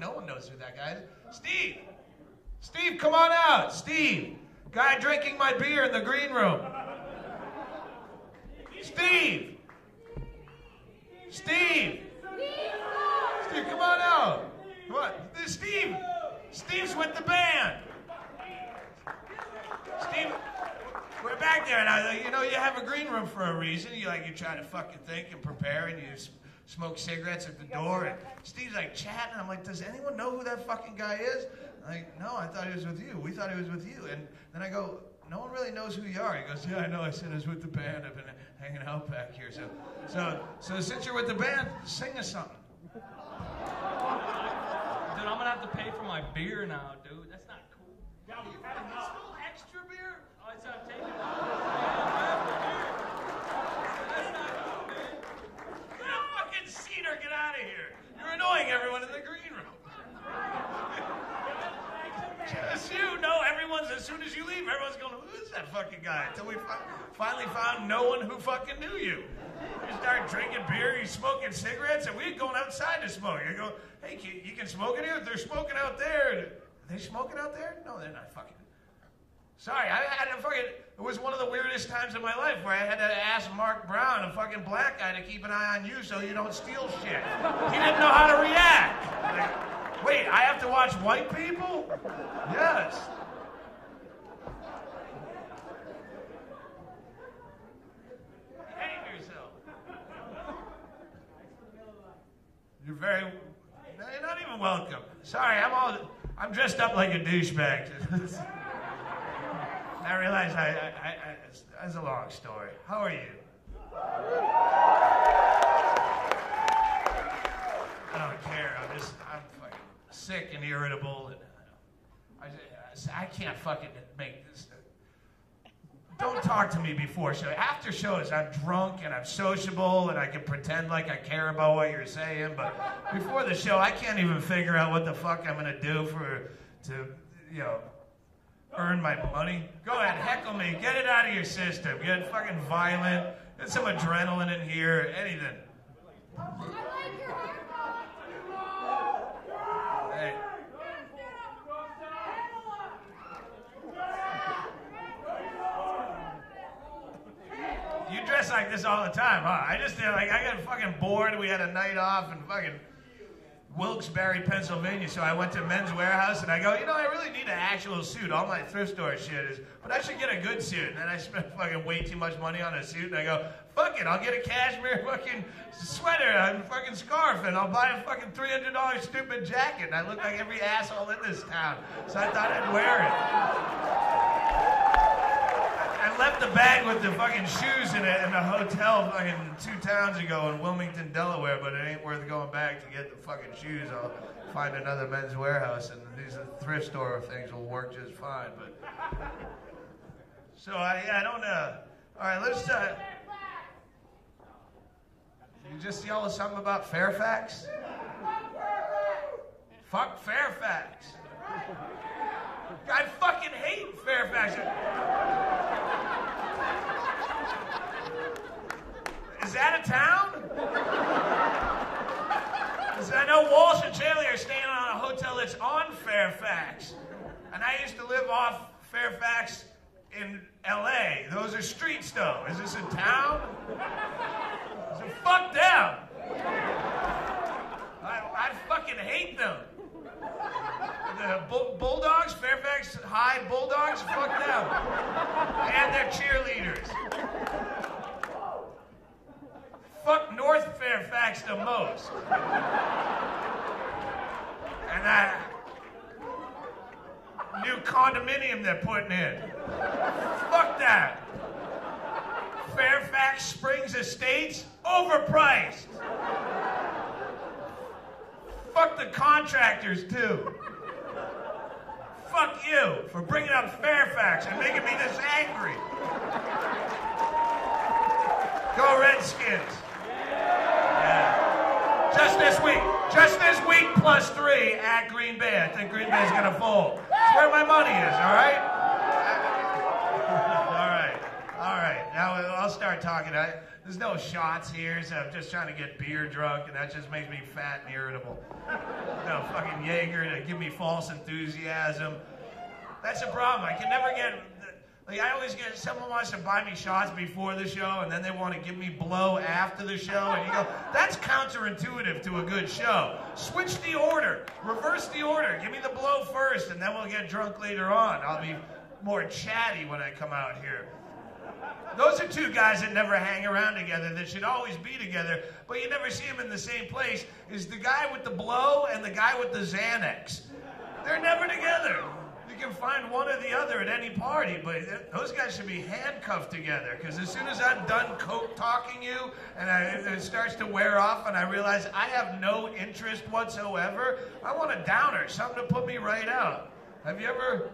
no one knows who that guy is. Steve! Steve, come on out! Steve! Guy drinking my beer in the green room. Steve! Steve! Steve, come on out! Come on. Steve! Steve's with the band! Steve, we're back there, and you know, you have a green room for a reason. You try to fucking think and prepare, and you smoke cigarettes at the door, and Steve's like chatting. I'm like, does anyone know who that fucking guy is? I'm like, no, I thought he was with you. We thought he was with you. And then I go, no one really knows who you are. He goes, yeah, I know. I said I was with the band. I've been hanging out back here. So since you're with the band, sing us something. Dude, I'm gonna have to pay for my beer now, dude. That's not cool. Yeah, you had a little extra beer? Oh, it's not taking it. That's not cool, man. Get a fucking seat or get out of here. You're annoying everyone in the green room. Just you know, as soon as you leave, everyone's going, who is that fucking guy? Until we finally found no one who fucking knew you. You start drinking beer, you smoking cigarettes, and we're going outside to smoke. You go, hey, you can smoke in here? They're smoking out there. Are they smoking out there? No, they're not fucking. Sorry, I had to fucking, it was one of the weirdest times in my life where I had to ask Mark Brown, a fucking black guy, to keep an eye on you so you don't steal shit. He didn't know how to react. Like, wait, I have to watch white people? Yes. Behave yourself. You're not even welcome. Sorry, I'm dressed up like a douchebag. I realize that's a long story. How are you? I don't care. I'm fucking sick and irritable, and I can't fucking make this. Don't talk to me before show. After shows, I'm drunk and I'm sociable and I can pretend like I care about what you're saying, but before the show, I can't even figure out what the fuck I'm gonna do to earn my money. Go ahead, heckle me. Get it out of your system. Get fucking violent. Get some adrenaline in here. Anything. I like your haircut. Hey. You dress like this all the time, huh? I got fucking bored. We had a night off in fucking Wilkes-Barre, Pennsylvania, so I went to Men's Warehouse, and I go, I really need an actual suit. All my thrift store shit is, but I should get a good suit. And then I spent fucking way too much money on a suit, and I go, fuck it, I'll get a cashmere fucking sweater and fucking scarf, and I'll buy a fucking $300 stupid jacket. And I look like every asshole in this town, so I thought I'd wear it. I left the bag with the fucking shoes in it in a hotel fucking 2 towns ago in Wilmington, Delaware, but it ain't worth going back to get the fucking shoes. I'll find another Men's Warehouse, and these thrift store things will work just fine. But so I don't. All right, let's. You just yell something about Fairfax? Fuck Fairfax. I fucking hate Fairfax. Is that a town? Because I know Walsh and Chaley are staying on a hotel that's on Fairfax. And I used to live off Fairfax in L.A. Those are streets, though. Is this a town? So fuck them. I fucking hate them. The Bulldogs, Fairfax High Bulldogs, fuck them. And their cheerleaders. Fuck North Fairfax the most. And that new condominium they're putting in. Fuck that. Fairfax Springs Estates, overpriced. Fuck the contractors, too. Fuck you for bringing up Fairfax and making me this angry. Go Redskins. Yeah. Just this week +3 at Green Bay. I think Green Bay's gonna fold. That's where my money is, all right? All right. Now I'll start talking. There's no shots here, so I'm just trying to get beer drunk, and that just makes me fat and irritable. No, fucking Jaeger to give me false enthusiasm. That's a problem. I can never get... Like, I always get... Someone wants to buy me shots before the show, and then they want to give me blow after the show, and you go, that's counterintuitive to a good show. Switch the order. Reverse the order. Give me the blow first, and then we'll get drunk later on. I'll be more chatty when I come out here. Those are two guys that never hang around together, that should always be together, but you never see them in the same place, is the guy with the blow and the guy with the Xanax. They're never together. You can find one or the other at any party, but those guys should be handcuffed together, because as soon as I'm done talking you and it starts to wear off and I realize I have no interest whatsoever, I want a downer, something to put me right out. Have you ever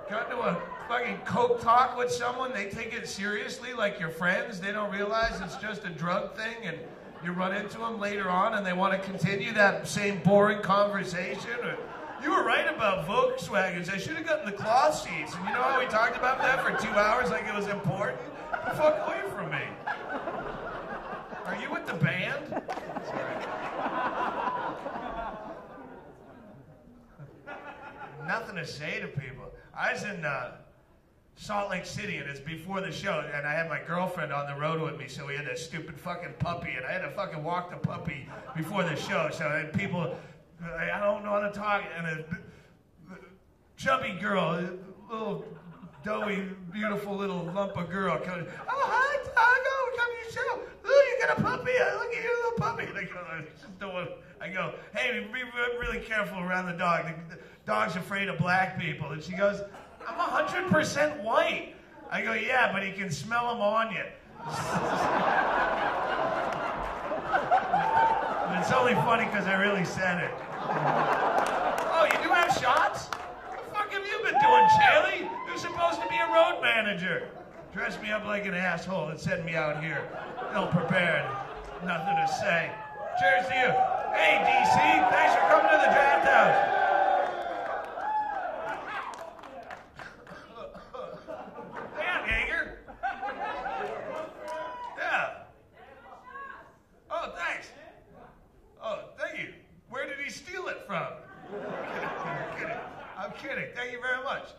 gotten to a fucking coke talk with someone? They take it seriously like your friends. They don't realize it's just a drug thing, and you run into them later on and they want to continue that same boring conversation. Or, you were right about Volkswagens. I should have gotten the cloth seats. And you know how we talked about that for 2 hours like it was important? Get the fuck away from me. Are you with the band? Sorry. Nothing to say to people. I was in Salt Lake City, and it's before the show, and I had my girlfriend on the road with me, so we had that stupid fucking puppy, and I had to fucking walk the puppy before the show, so people, I don't know how to talk, and a chubby girl, a little doughy, beautiful little lump of girl comes, oh, hi, Tago, come to your show. Ooh, you got a puppy? Look at your little puppy. And I go, hey, be really careful around the dog. The dog's afraid of black people. And she goes, I'm 100% white. I go, yeah, but he can smell them on you. But it's only funny because I really said it. Oh, you do have shots? What the fuck have you been doing, Charlie? You're supposed to be a road manager. Dress me up like an asshole and send me out here ill-prepared. Nothing to say. Cheers to you. Hey, DC, thanks for coming to the Draft House. Damn, Jaeger. Yeah. Oh, thanks. Oh, thank you. Where did he steal it from? I'm kidding. Thank you very much.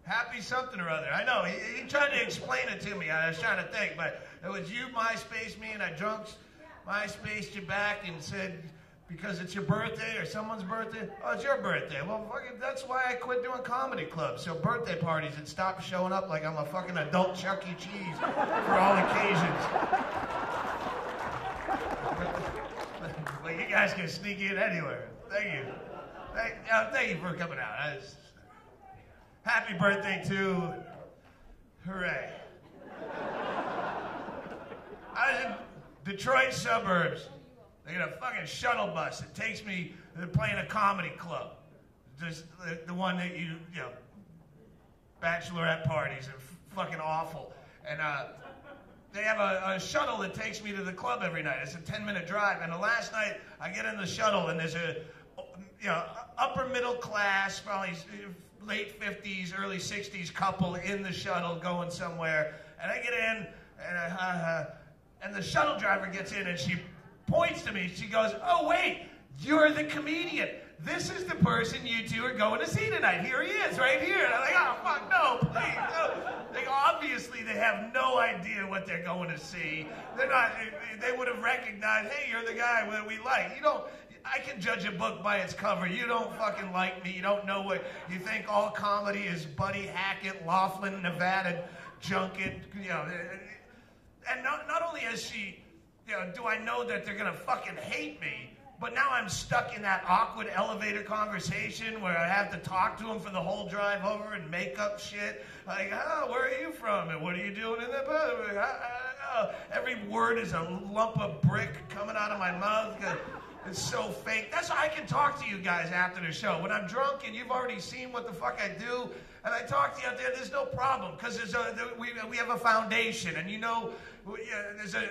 Happy something or other. I know. He tried to explain it to me. I was trying to think, but it was you, MySpace me, and I drunk MySpaced you back and said, because it's your birthday or someone's birthday? Oh, it's your birthday. Well, fucking, that's why I quit doing comedy clubs. So birthday parties and stop showing up like I'm a fucking adult Chuck E. Cheese for all occasions. But you guys can sneak in anywhere. Thank you. Thank you for coming out. Happy birthday to... Hooray. I was in Detroit suburbs. They got a fucking shuttle bus that takes me, they're playing a comedy club. Just the one that you know, bachelorette parties are fucking awful. And they have a shuttle that takes me to the club every night. It's a 10-minute drive. And the last night, I get in the shuttle and there's a, upper middle class, probably late 50s, early 60s couple in the shuttle going somewhere. And I get in and the shuttle driver gets in and she points to me. She goes, oh, wait, you're the comedian. This is the person you two are going to see tonight. Here he is, right here. And I'm like, oh, fuck, no, please, no. Like, obviously, they have no idea what they're going to see. They're not, they would have recognized, hey, you're the guy that we like. You don't, I can judge a book by its cover. You don't fucking like me. You don't know what, you think all comedy is Buddy Hackett, Laughlin, Nevada, Junket, And not only is she, do I know that they're going to fucking hate me, but now I'm stuck in that awkward elevator conversation where I have to talk to them for the whole drive over and make up shit. Like, oh, where are you from? And what are you doing in that bus? Every word is a lump of brick coming out of my mouth. It's so fake. That's why I can talk to you guys after the show. When I'm drunk and you've already seen what the fuck I do, and I talk to you out there, there's no problem, because we have a foundation, and there's a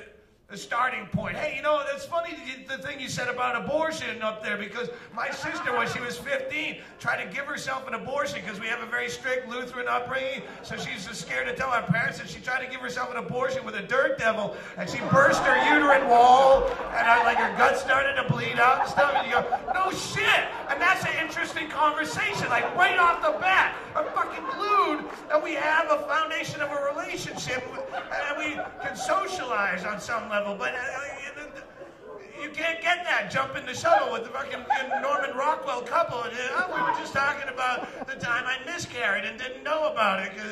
starting point. Hey, that's funny, the thing you said about abortion up there, because my sister, when she was 15, tried to give herself an abortion, because we have a very strict Lutheran upbringing, so she's just scared to tell our parents, and she tried to give herself an abortion with a dirt devil, and she burst her uterine wall, and her gut started to bleed out and stuff, and you go, no shit! And that's conversation, like right off the bat. I'm fucking glued, and we have a foundation of a relationship, and we can socialize on some level, but you can't get that jump in the shuttle with the fucking Norman Rockwell couple. And, we were just talking about the time I miscarried and didn't know about it, because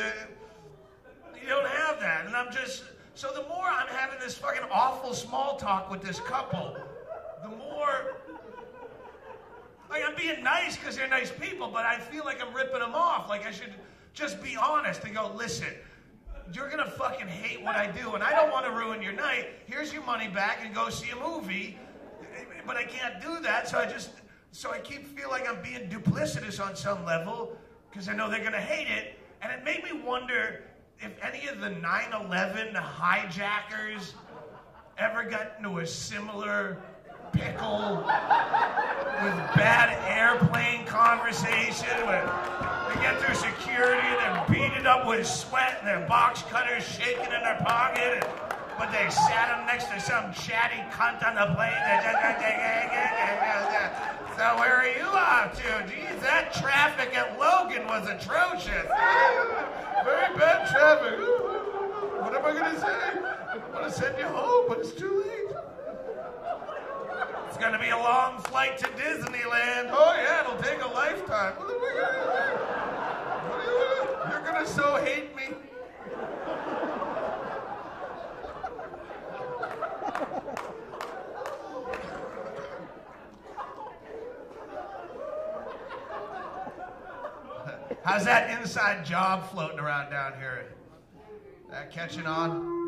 you don't have that. And I'm just, so the more I'm having this fucking awful small talk with this couple, the more, like, I'm being nice because they're nice people, but I feel like I'm ripping them off. Like, I should just be honest and go, listen, you're going to fucking hate what I do, and I don't want to ruin your night. Here's your money back and go see a movie. But I can't do that, so I keep feeling like I'm being duplicitous on some level because I know they're going to hate it. And it made me wonder if any of the 9/11 hijackers ever got into a similar pickle with bad airplane conversation where they get through security and they're beaten up with sweat and their box cutters shaking in their pocket, but they sat them next to some chatty cunt on the plane. So where are you off to? Geez, that traffic at Logan was atrocious. Very bad traffic. What am I going to say? I want to send you home, but it's too late. It's going to be a long flight to Disneyland. Oh, yeah, it'll take a lifetime. What am I going to do? You're going to so hate me. How's that inside job floating around down here? That catching on?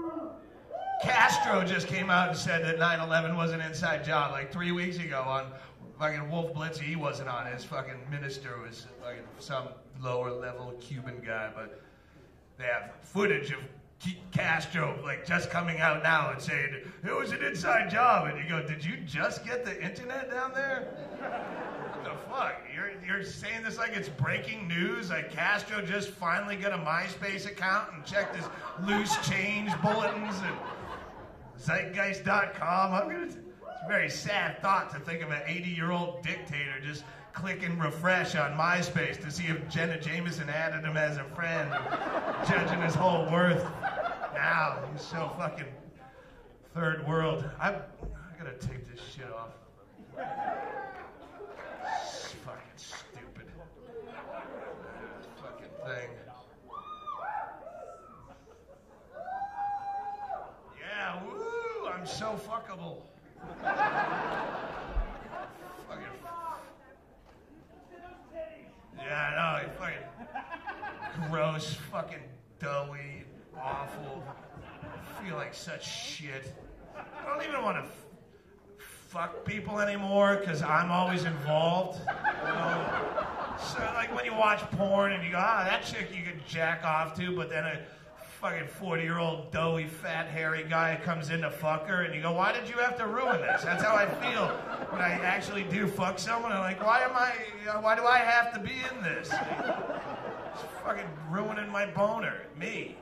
Castro just came out and said that 9/11 was an inside job like 3 weeks ago on fucking Wolf Blitzer. He wasn't on. His fucking minister was fucking some lower level Cuban guy, but they have footage of Castro like just coming out now and saying it was an inside job, and you go, did you just get the internet down there? What the fuck? You're saying this like it's breaking news? Like Castro just finally got a MySpace account and checked his loose change bulletins and Zeitgeist.com. It's a very sad thought to think of an 80-year-old dictator just clicking refresh on MySpace to see if Jenna Jameson added him as a friend, judging his whole worth. Now he's so fucking third world. I gotta take this shit off. It's fucking stupid. Fucking thing. Yeah, woo! I'm so fuckable. Fucking. Yeah, I know. It's fucking gross, fucking doughy, awful. I feel like such shit. I don't even want to fuck people anymore because I'm always involved. You know? So like when you watch porn and you go, that chick you could jack off to, but then a fucking 40-year-old doughy, fat, hairy guy comes in to fuck her, and you go, why did you have to ruin this? That's how I feel when I actually do fuck someone. I'm like, why do I have to be in this? It's fucking ruining my boner. Me.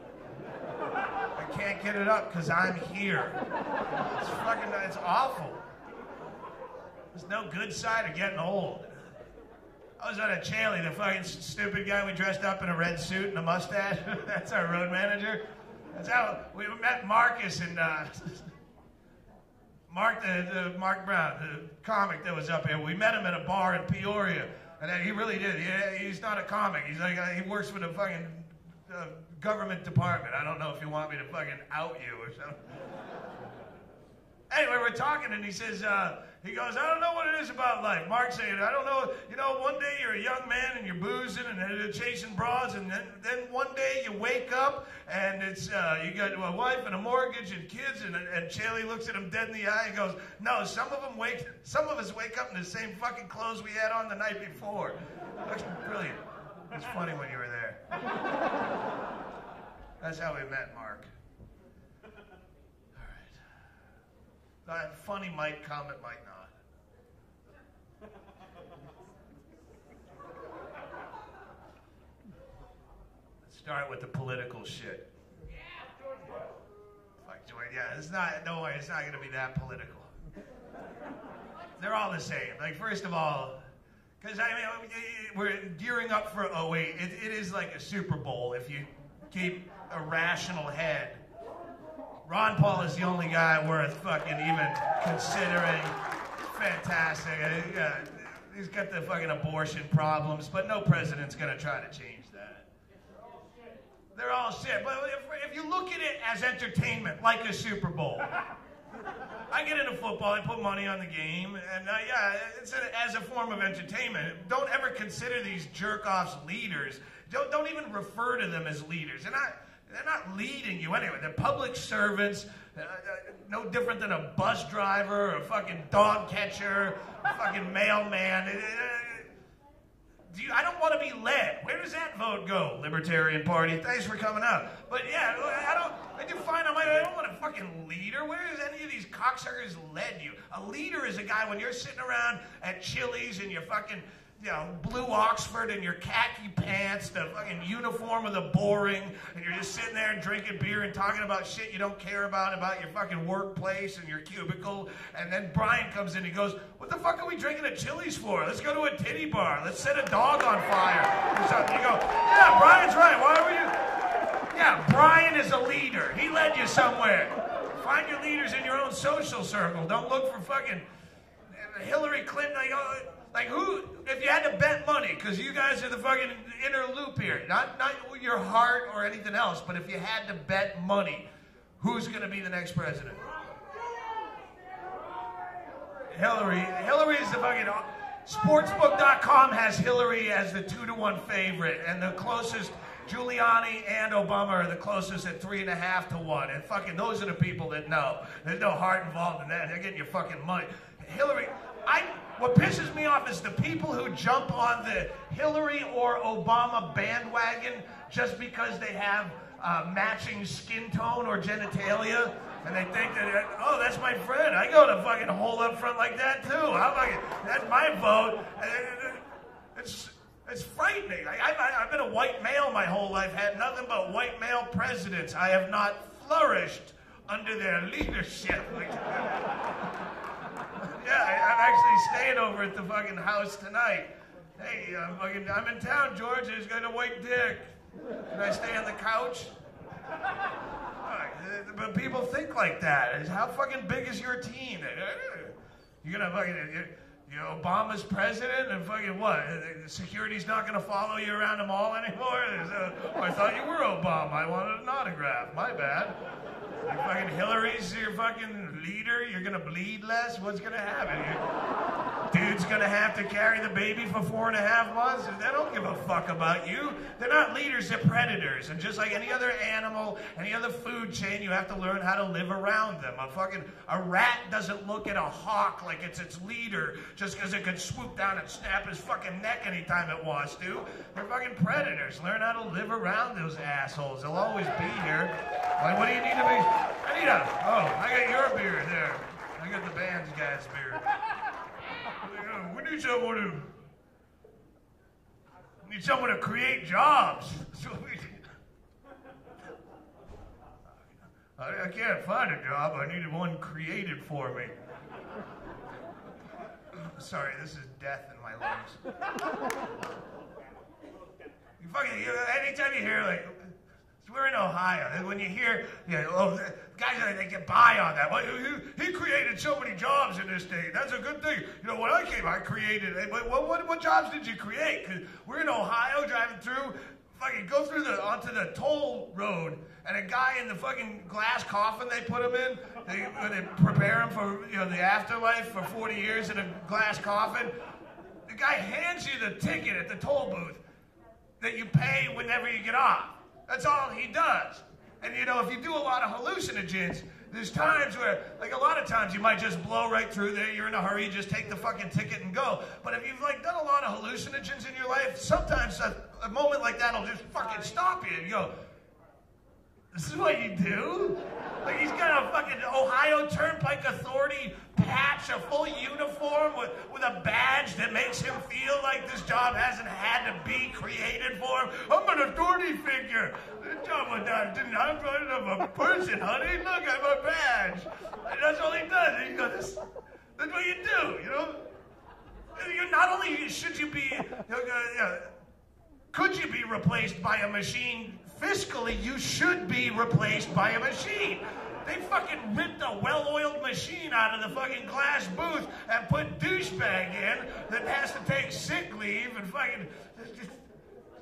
I can't get it up because I'm here. It's awful. There's no good side of getting old. I was on a Chaley, the fucking stupid guy we dressed up in a red suit and a mustache. That's our road manager. That's how we met Marcus and Mark Brown, the comic that was up here. We met him at a bar in Peoria, and he really did. He's not a comic. He's like he works for the fucking government department. I don't know if you want me to fucking out you or something. Anyway, we're talking, and he says, he goes, I don't know what it is about life. Mark saying, I don't know, one day you're a young man and you're boozing and chasing broads, and then one day you wake up and it's you got a wife and a mortgage and kids, and Chaley looks at him dead in the eye and goes, no, some of us wake up in the same fucking clothes we had on the night before. That's brilliant. It's funny when you were there. That's how we met, Mark. Funny might come, it might not. Let's start with the political shit. Fuck George. Yeah, don't worry, it's not going to be that political. They're all the same. Like, first of all, Because, I mean, we're gearing up for 08. It is like a Super Bowl if you keep a rational head. Ron Paul is the only guy worth fucking even considering. Fantastic. He's got the fucking abortion problems, but no president's going to try to change that. They're all shit. But if you look at it as entertainment, like a Super Bowl, I get into football, I put money on the game, and it's as a form of entertainment. Don't ever consider these jerk-offs leaders. Don't even refer to them as leaders. They're not leading you anyway. They're public servants, no different than a bus driver, or a fucking dog catcher, a fucking mailman. I don't want to be led. Where does that vote go, Libertarian Party? Thanks for coming out. But yeah, I do find I don't want a fucking leader. Where has any of these cocksuckers led you? A leader is a guy when you're sitting around at Chili's in your fucking, blue Oxford and your khaki pants, the fucking uniform of the boring, and you're just sitting there and drinking beer and talking about shit you don't care about your fucking workplace and your cubicle. And then Brian comes in and he goes, "What the fuck are we drinking at Chili's for? Let's go to a titty bar. Let's set a dog on fire." Or something. You go, "Yeah, Brian's right. Why were you?" Yeah, Brian is a leader. He led you somewhere. Find your leaders in your own social circle. Don't look for fucking Hillary Clinton. Like who, if you had to bet money, because you guys are the fucking inner loop here, not your heart or anything else, but if you had to bet money, who's going to be the next president? Hillary. Hillary's the fucking, sportsbook.com has Hillary as the 2-to-1 favorite, and the closest, Giuliani and Obama are the closest at 3.5 to 1, and fucking those are the people that know. There's no heart involved in that. They're getting your fucking money. Hillary, what pisses me off is the people who jump on the Hillary or Obama bandwagon just because they have matching skin tone or genitalia, and they think that, oh, that's my friend. I go to fucking hole up front like that too. That's my vote. It's frightening. I've been a white male my whole life, had nothing but white male presidents. I have not flourished under their leadership. Yeah, I'm actually staying over at the fucking house tonight. Hey, I'm in town, George. He's got a white dick. Can I stay on the couch? But people think like that. How fucking big is your team? You're gonna fucking, Obama's president and fucking what? Security's not gonna follow you around the mall anymore? I thought you were Obama. I wanted an autograph. My bad. Fucking Hillary's your fucking leader. You're gonna bleed less. What's gonna happen? Dude's gonna have to carry the baby for 4.5 months. They don't give a fuck about you. They're not leaders. They're predators. And just like any other animal, any other food chain, you have to learn how to live around them. A rat doesn't look at a hawk like it's its leader just because it can swoop down and snap his fucking neck anytime it wants to. They're fucking predators. Learn how to live around those assholes. They'll always be here. Like, what do you need to be? I got your beer there. I got the band's guy's beer. We need someone to create jobs. I can't find a job. I needed one created for me. Sorry, this is death in my lungs. Anytime you hear, like, we're in Ohio, when you hear, guys, they get by on that. Well, he created so many jobs in this state. That's a good thing. When I came, I created. What jobs did you create? Because we're in Ohio driving through. Fucking go through onto the toll road, and a guy in the fucking glass coffin they put him in. They prepare him for the afterlife for 40 years in a glass coffin. The guy hands you the ticket at the toll booth that you pay whenever you get off. That's all he does. And if you do a lot of hallucinogens, there's times where, like a lot of times, you might just blow right through there. You're in a hurry, you just take the fucking ticket and go. But if you've done a lot of hallucinogens in your life, sometimes a moment like that will just fucking stop you. And you go, this is what you do? Like he's got a fucking Ohio Turnpike Authority patch, a full uniform with a badge that makes him feel like this job hasn't had to be created for him. I'm an authority figure. This job was done. I'm of a person, honey. Look, I have a badge. And that's all he does. And you go, that's what you do, Not only should you be, could you be replaced by a machine? Fiscally, you should be replaced by a machine. They fucking ripped a well-oiled machine out of the fucking glass booth and put douchebag in that has to take sick leave and fucking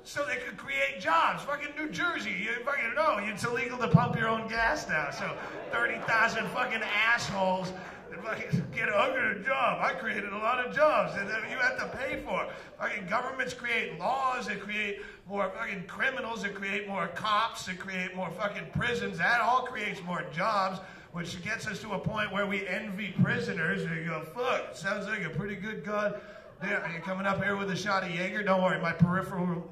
so they could create jobs. Fucking New Jersey, you fucking know it's illegal to pump your own gas now. So 30,000 fucking assholes that fucking get a job. I created a lot of jobs that you have to pay for. Fucking governments create laws that create more fucking criminals, that create more cops, that create more fucking prisons. That all creates more jobs, which gets us to a point where we envy prisoners. And you go, fuck, sounds like a pretty good god. Yeah, are you coming up here with a shot of Jaeger? Don't worry, my peripheral.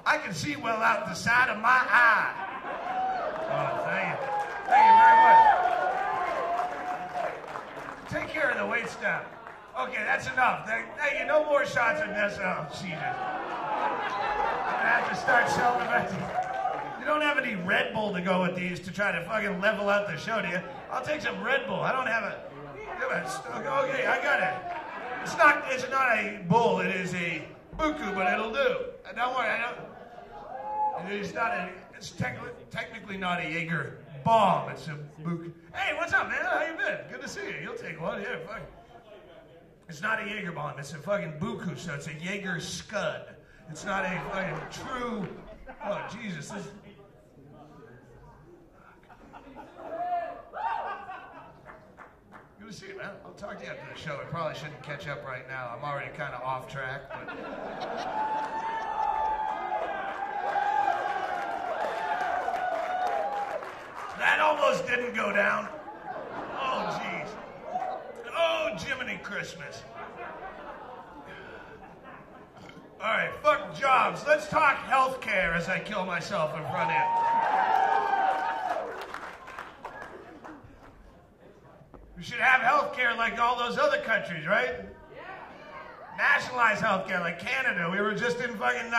I can see well out the side of my eye. Oh, thank you. Thank you very much. Take care of the wait staff. Okay, that's enough. Thank you. No more shots of this. Oh, Jesus. I'm gonna have to start selling them. You don't have any Red Bull to go with these to try to fucking level out the show, do you? I'll take some Red Bull. I don't have a. Okay, I got it. It's not a bull, it is a buku, but it'll do. Don't worry, it's technically not a Jaeger bomb, it's a buku. Hey, what's up, man? How you been? Good to see you. You'll take one, yeah, fuck. It's not a Jaeger bomb, it's a fucking buku, so it's a Jaeger scud. It's not a fucking true, oh, Jesus, this. Good to see you, man. I'll talk to you after the show. I probably shouldn't catch up right now. I'm already kind of off track, but... That almost didn't go down. Oh, jeez. Oh, Jiminy Christmas. All right, fuck jobs. Let's talk healthcare as I kill myself in front of you. We should have healthcare like all those other countries, right? Yeah. Nationalize healthcare like Canada. We were just in fucking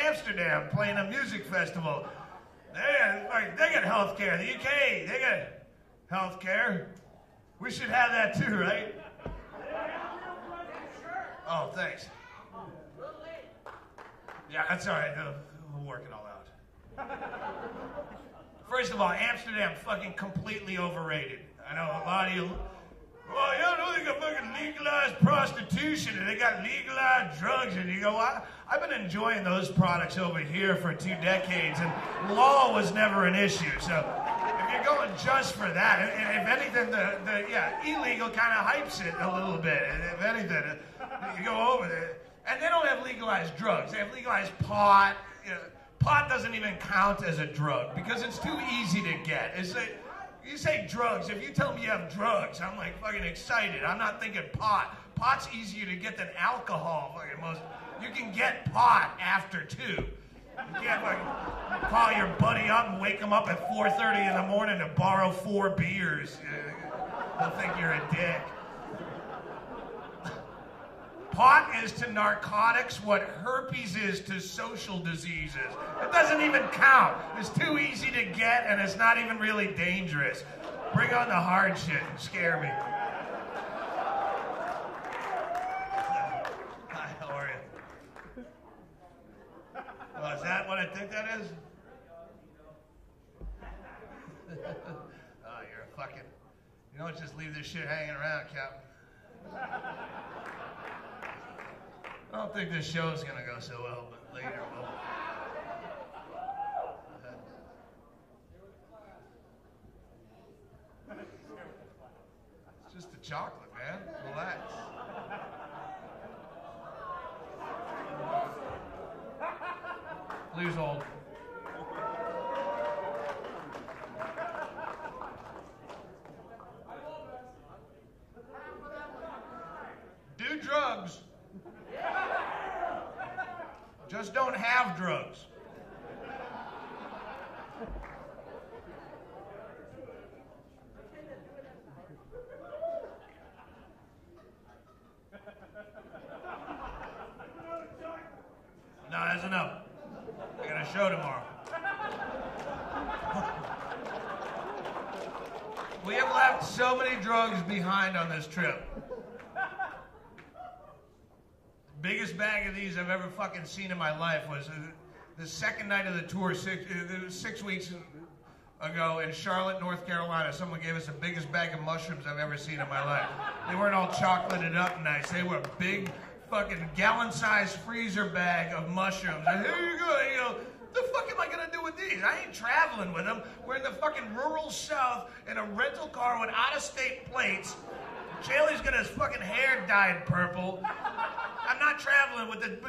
Amsterdam playing a music festival. They got healthcare. The UK, they got healthcare. We should have that too, right? Oh, thanks. Yeah, that's all right. We'll work it all out. First of all, Amsterdam fucking completely overrated. I know a lot of you. Well, you know, they got fucking legalized prostitution and they got legalized drugs, and you go, I've been enjoying those products over here for 2 decades, and law was never an issue. So if you're going just for that, and if anything, illegal kind of hypes it a little bit. And if anything, you go over there, and they don't have legalized drugs. They have legalized pot. You know, pot doesn't even count as a drug because it's too easy to get. It's like, you say drugs, if you tell me you have drugs, I'm like fucking excited. I'm not thinking pot. Pot's easier to get than alcohol. You can get pot after 2. You can't fucking call your buddy up and wake him up at 4:30 in the morning to borrow 4 beers. They'll think you're a dick. Pot is to narcotics what herpes is to social diseases. It doesn't even count. It's too easy to get, and it's not even really dangerous. Bring on the hard shit and scare me. Hi, how are you? Oh, is that what I think that is? Oh, you're a fucking... You don't just leave this shit hanging around, Captain. I don't think this show's gonna go so well, but later will. It's just a chocolate, man. Relax. Please hold. Do drugs. Just don't have drugs. No, that's enough. I got a show tomorrow. We have have left so many drugs behind on this trip. Biggest bag of these I've ever fucking seen in my life was the second night of the tour, 6 weeks ago in Charlotte, North Carolina. Someone gave us the biggest bag of mushrooms I've ever seen in my life. They weren't all chocolated up nice. They were big fucking gallon-sized freezer bag of mushrooms. And here you go. And you go, the fuck am I gonna do with these? I ain't traveling with them. We're in the fucking rural South in a rental car with out-of-state plates. Chaley's got his fucking hair dyed purple. I'm not traveling with the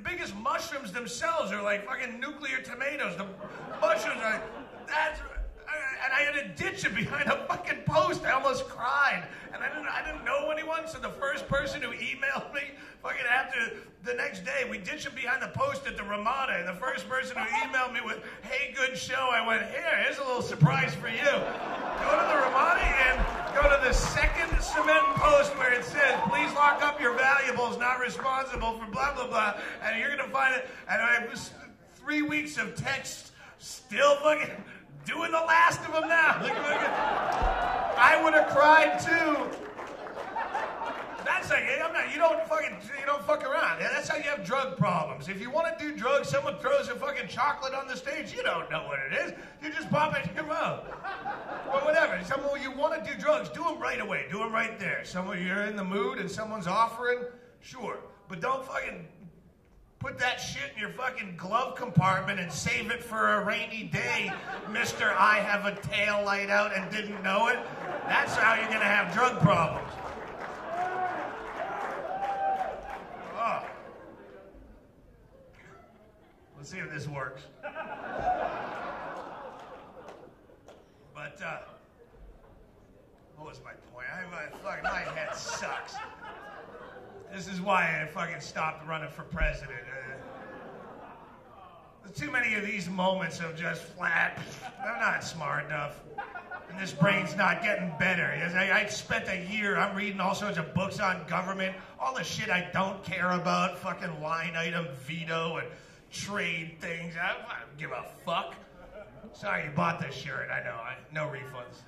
biggest mushrooms themselves are like fucking nuclear tomatoes. The mushrooms are, and I had to ditch it behind a fucking post. I almost cried. And I didn't know anyone, so the first person who emailed me, fucking after the next day, we ditched it behind the post at the Ramada, and the first person who emailed me with, hey, good show, I went, here's a little surprise for you. Go to the Ramada and go to the second cement post where it says, please lock up your valuables, not responsible for blah, blah, blah, and you're going to find it. And I was 3 weeks of text, still fucking doing the last of them now. I would have cried too. That's like, you don't fuck around. Yeah, that's how you have drug problems. If you want to do drugs, someone throws a fucking chocolate on the stage, you don't know what it is. You just pop it in your mouth. Or whatever. You want to do drugs, do them right away. Do them right there. You're in the mood and someone's offering, sure. But don't fucking put that shit in your fucking glove compartment and save it for a rainy day, Mr. I have a tail light out and didn't know it. That's how you're going to have drug problems. Oh. Let's see if this works. But, what was my point? My head sucks. This is why I fucking stopped running for president. There's too many of these moments of just flat, I'm not smart enough. And this brain's not getting better. I spent a year, I'm reading all sorts of books on government, all the shit I don't care about, fucking line item veto and trade things. I don't give a fuck. Sorry you bought this shirt, I know, no refunds.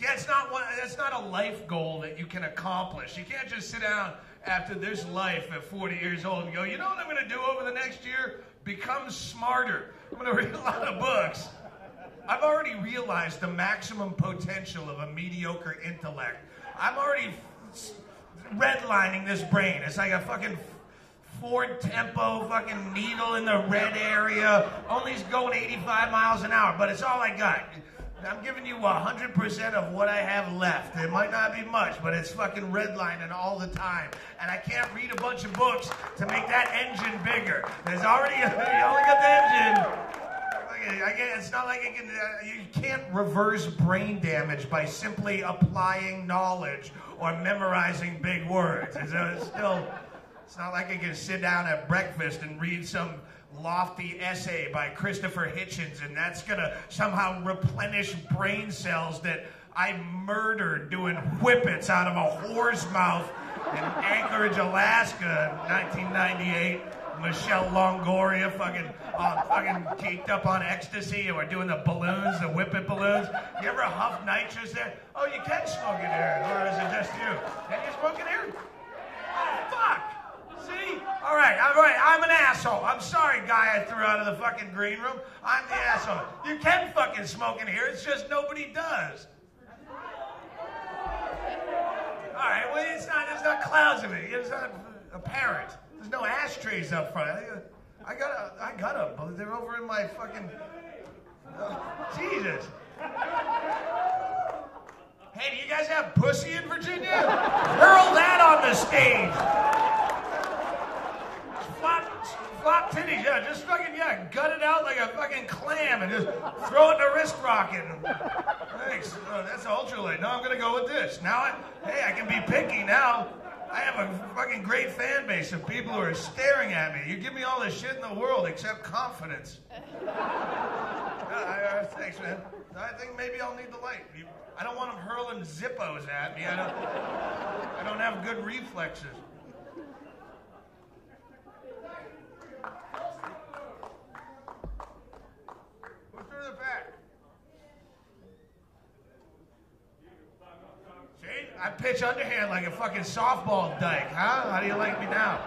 That's not a life goal that you can accomplish. You can't just sit down after this life at 40 years old and go, you know what I'm going to do over the next year? Become smarter. I'm going to read a lot of books. I've already realized the maximum potential of a mediocre intellect. I'm already redlining this brain. It's like a fucking Ford Tempo fucking needle in the red area. Only going 85 miles an hour, but it's all I got. I'm giving you 100% of what I have left. It might not be much, but it's fucking redlining all the time. And I can't read a bunch of books to make that engine bigger. There's already, you only got the engine. It's not like you can't reverse brain damage by simply applying knowledge or memorizing big words. It's not like I can sit down at breakfast and read some lofty essay by Christopher Hitchens, and that's gonna somehow replenish brain cells that I murdered doing whippets out of a whore's mouth in Anchorage, Alaska, in 1998. Michelle Longoria fucking caked up on ecstasy, and we're doing the balloons, the whippet balloons. You ever huff nitrous there? Oh, you can smoke in here, or is it just you? Can you smoke in here? Oh, fuck! See? All right, I'm an asshole. I'm sorry, guy I threw out of the fucking green room. I'm the asshole. You can fucking smoke in here, it's just nobody does. All right, well, there's not clouds of it. It's not apparent. There's no ashtrays up front. I got them, but they're over in my fucking, Jesus. Hey, do you guys have pussy in Virginia? Hurl that on the stage. Flop titties, yeah, just fucking, gut it out like a fucking clam and just throw it in a wrist rocket. Thanks, that's ultralight. Now I'm gonna go with this. Now, I can be picky now. I have a fucking great fan base of people who are staring at me. You give me all the shit in the world except confidence. Thanks, man. I think maybe I'll need the light. I don't want them hurling Zippos at me. I don't have good reflexes. Who's through the back? I pitch underhand like a fucking softball dyke, huh? How do you like me now?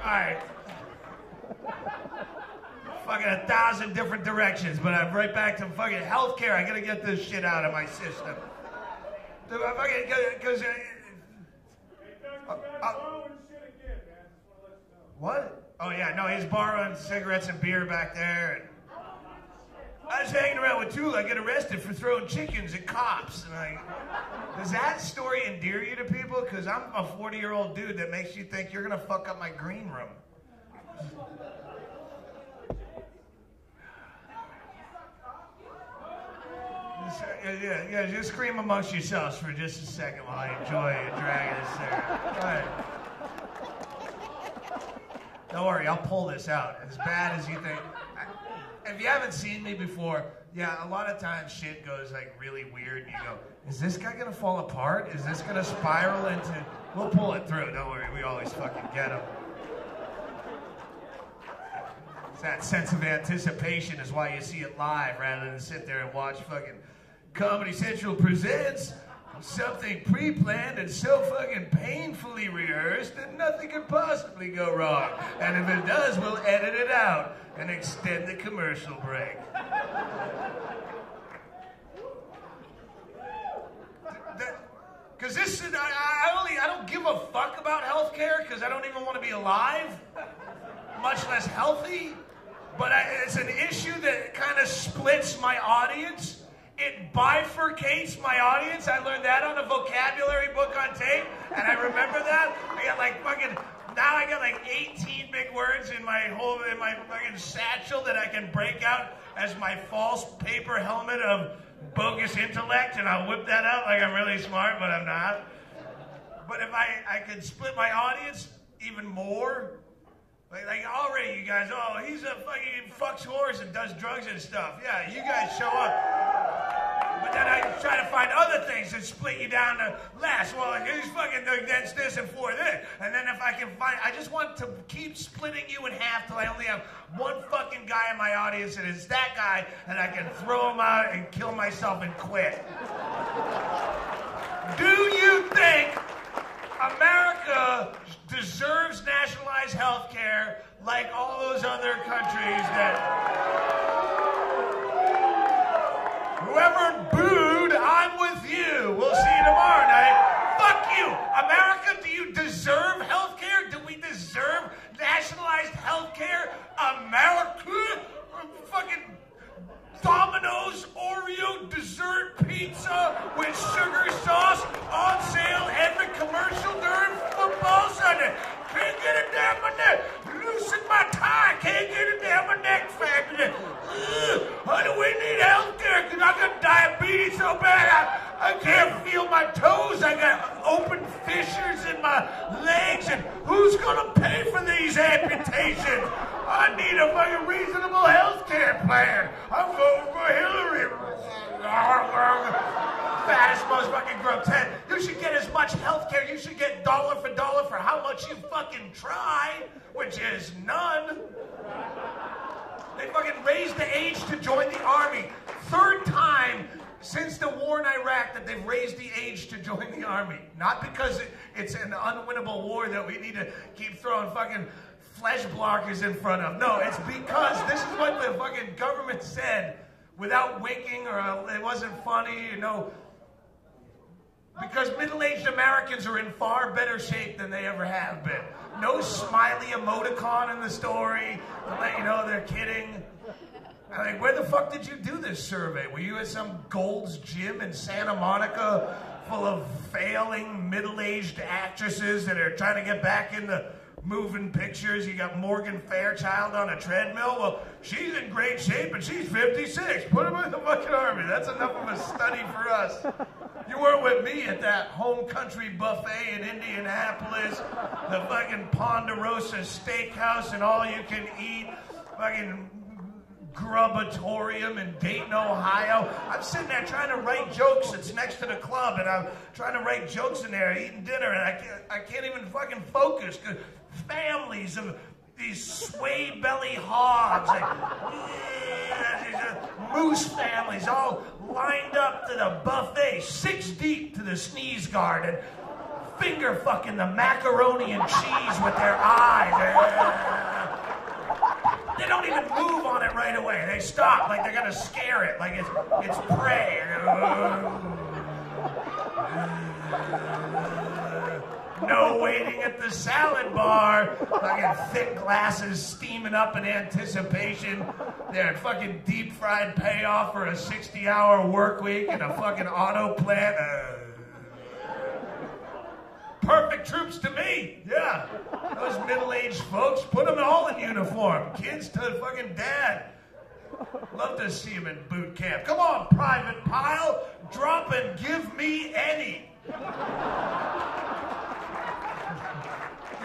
All right. Fucking 1,000 different directions, but I'm right back to fucking healthcare. I gotta get this shit out of my system. Because what? Oh yeah, no, he's borrowing cigarettes and beer back there. And I was hanging around with Tula. I get arrested for throwing chickens at cops. And does that story endear you to people? Because I'm a 40-year-old dude that makes you think you're gonna fuck up my green room. Yeah, just scream amongst yourselves for just a second while I enjoy dragging this there. Go ahead. Don't worry, I'll pull this out. As bad as you think. If you haven't seen me before, yeah, a lot of times shit goes like really weird and you go, is this guy gonna fall apart? Is this gonna spiral into... We'll pull it through, don't worry, we always fucking get him. That sense of anticipation is why you see it live rather than sit there and watch fucking Comedy Central presents something pre-planned and so fucking painfully rehearsed that nothing could possibly go wrong. And if it does, we'll edit it out and extend the commercial break. Because this is, I don't give a fuck about healthcare because I don't even want to be alive, much less healthy. But it's an issue that kind of splits my audience. It bifurcates my audience. I learned that on a vocabulary book on tape, and I remember that. I got like fucking, now I got like 18 big words in my fucking satchel that I can break out as my false paper helmet of bogus intellect, and I'll whip that out like I'm really smart, but I'm not. But if I could split my audience even more, like already you guys, oh, he's a fucking fucks whores and does drugs and stuff. Yeah, you guys show up. But then I try to find other things that split you down to less. Well, he's fucking against this and for this. And then if I can find, I just want to keep splitting you in half till I only have one fucking guy in my audience, and it's that guy, and I can throw him out and kill myself and quit. Do you think America deserves nationalized health care like all those other countries that... Whoever booed, I'm with you. We'll see you tomorrow night. Fuck you. America, do you deserve health care? Do we deserve nationalized health care? America? Fucking Domino's Oreo dessert pizza with sugar sauce on sale every commercial during football Sunday. Can't get it down my neck. Loosen my tie. Can't get it down my neck, faggot. Honey, we need health care because I got diabetes so bad I can't feel my toes. I got open fissures in my legs. And who's going to pay for these amputations? I need a fucking reasonable health care plan. I'm voting for Hillary. Fattest, most fucking grotesque. You should get as much health care. You should get dollar for how much you fucking try, which is none. They fucking raised the age to join the army. Third time since the war in Iraq that they've raised the age to join the army. Not because it's an unwinnable war that we need to keep throwing fucking flesh blockers in front of. No, it's because this is what the fucking government said without winking, or it wasn't funny, you know. Because middle-aged Americans are in far better shape than they ever have been. No smiley emoticon in the story to let you know they're kidding. I'm like, where the fuck did you do this survey? Were you at some Gold's Gym in Santa Monica full of failing middle-aged actresses that are trying to get back into moving pictures? You got Morgan Fairchild on a treadmill. Well, she's in great shape and she's 56. Put her in the fucking army. That's enough of a study for us. You weren't with me at that home country buffet in Indianapolis, the fucking Ponderosa Steakhouse and all you can eat, fucking Grubatorium in Dayton, Ohio. I'm sitting there trying to write jokes. It's next to the club, and I'm trying to write jokes in there, eating dinner, and I can't even fucking focus. Cause families of these sway belly hogs, like, moose families all lined up to the buffet, 6 deep to the sneeze guard, and finger fucking the macaroni and cheese with their eyes. They don't even move on it right away. They stop like they're gonna scare it, like it's prey. No waiting at the salad bar. Fucking thick glasses steaming up in anticipation. They're fucking deep fried payoff for a 60-hour work week in a fucking auto plant. Perfect troops to me. Yeah. Those middle-aged folks, put them all in uniform. Kids to fucking dad. Love to see them in boot camp. Come on, Private Pile. Drop and give me any. Give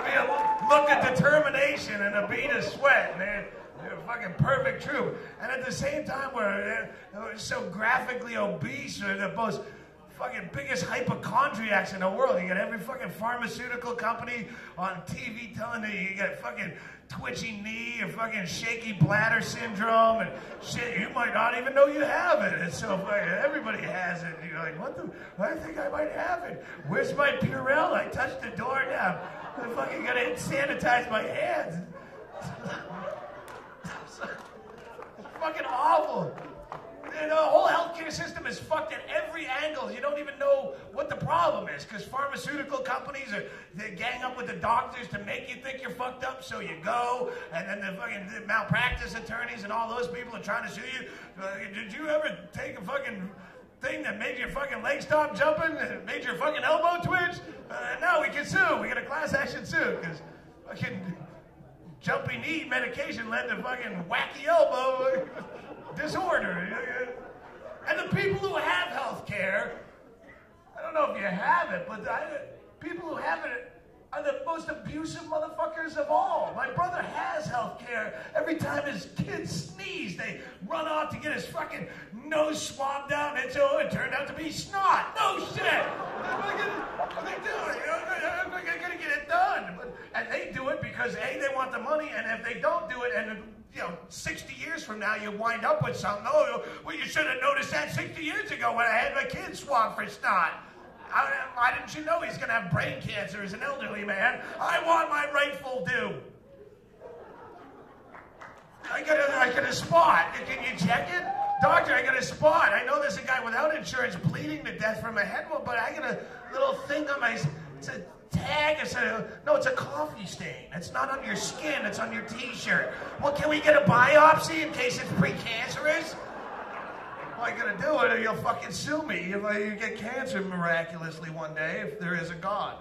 me a look of determination and a bead of sweat, man. They're a fucking perfect troop. And at the same time, we're so graphically obese. We're the most fucking biggest hypochondriacs in the world. You got every fucking pharmaceutical company on TV telling you got fucking twitchy knee or fucking shaky bladder syndrome and shit. You might not even know you have it. It's so fucking, everybody has it. You're like, what the? I think I might have it. Where's my Purell? I touched the door now. I fucking gotta sanitize my hands. It's fucking awful. The whole healthcare system is fucked at every angle. You don't even know what the problem is because pharmaceutical companies they gang up with the doctors to make you think you're fucked up, so you go, and then the fucking malpractice attorneys and all those people are trying to sue you. Did you ever take a fucking thing that made your fucking leg stop jumping and made your fucking elbow twitch? No, we can sue. We get a class action suit because fucking jumpy knee medication led to fucking wacky elbow disorder. And the people who have health care, I don't know if you have it, but people who have it are the most abusive motherfuckers of all. My brother has health care. Every time his kids sneeze, they run off to get his fucking nose swabbed out, and it turned out to be snot. No shit. They do it. They're gonna get it done. And they do it because A, they want the money, and if they don't do it, and 60 years from now, you wind up with something. Oh, well, you should have noticed that 60 years ago when I had my kid swabbed for snot. Why didn't you know he's going to have brain cancer as an elderly man? I want my rightful due. I got a spot. Can you check it? Doctor, I got a spot. I know there's a guy without insurance bleeding to death from a head wound, but I got a little thing on my... It's a tag. It's a coffee stain. It's not on your skin. It's on your T-shirt. Well, can we get a biopsy in case it's precancerous? Well, I gotta do it or you'll fucking sue me if you get cancer miraculously one day, if there is a God.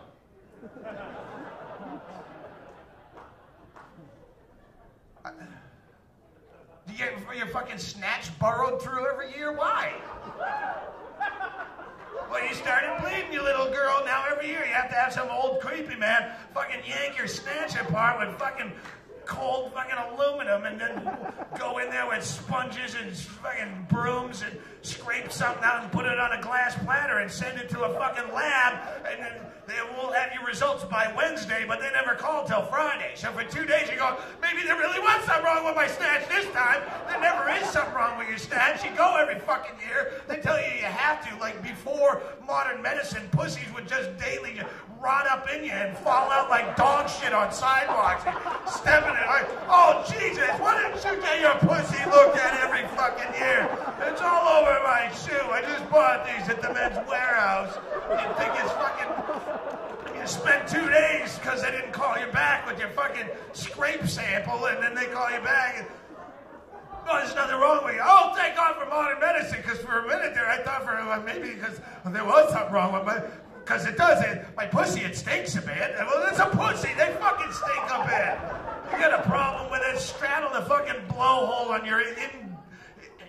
Do you get your fucking snatch burrowed through every year? Why? Well, you started bleeding, you little girl. Now every year you have to have some old creepy man fucking yank your snatch apart with fucking cold fucking aluminum and then go in there with sponges and fucking brooms and scrape something out and put it on a glass platter and send it to a fucking lab, and then they will have your results by Wednesday, but they never call till Friday. So for 2 days you go, maybe there really was something wrong with my snatch this time. There never is something wrong with your snatch. You go every fucking year. They tell you you have to. Like before modern medicine, pussies would just daily rot up in you and fall out like dog shit on sidewalks and stepping it like, oh Jesus, why didn't you get your pussy looked at every fucking year? It's all over my shoe. I just bought these at the Men's Warehouse. You think it's fucking... You spent 2 days because they didn't call you back with your fucking scrape sample, and then they call you back and... No, there's nothing wrong with you. Oh, thank God for modern medicine, because for a minute there I thought maybe because there was something wrong with my... Because it does. My pussy, it stinks a bit. Well, it's a pussy. They fucking stink a bit. You got a problem with it, straddle the fucking blowhole on your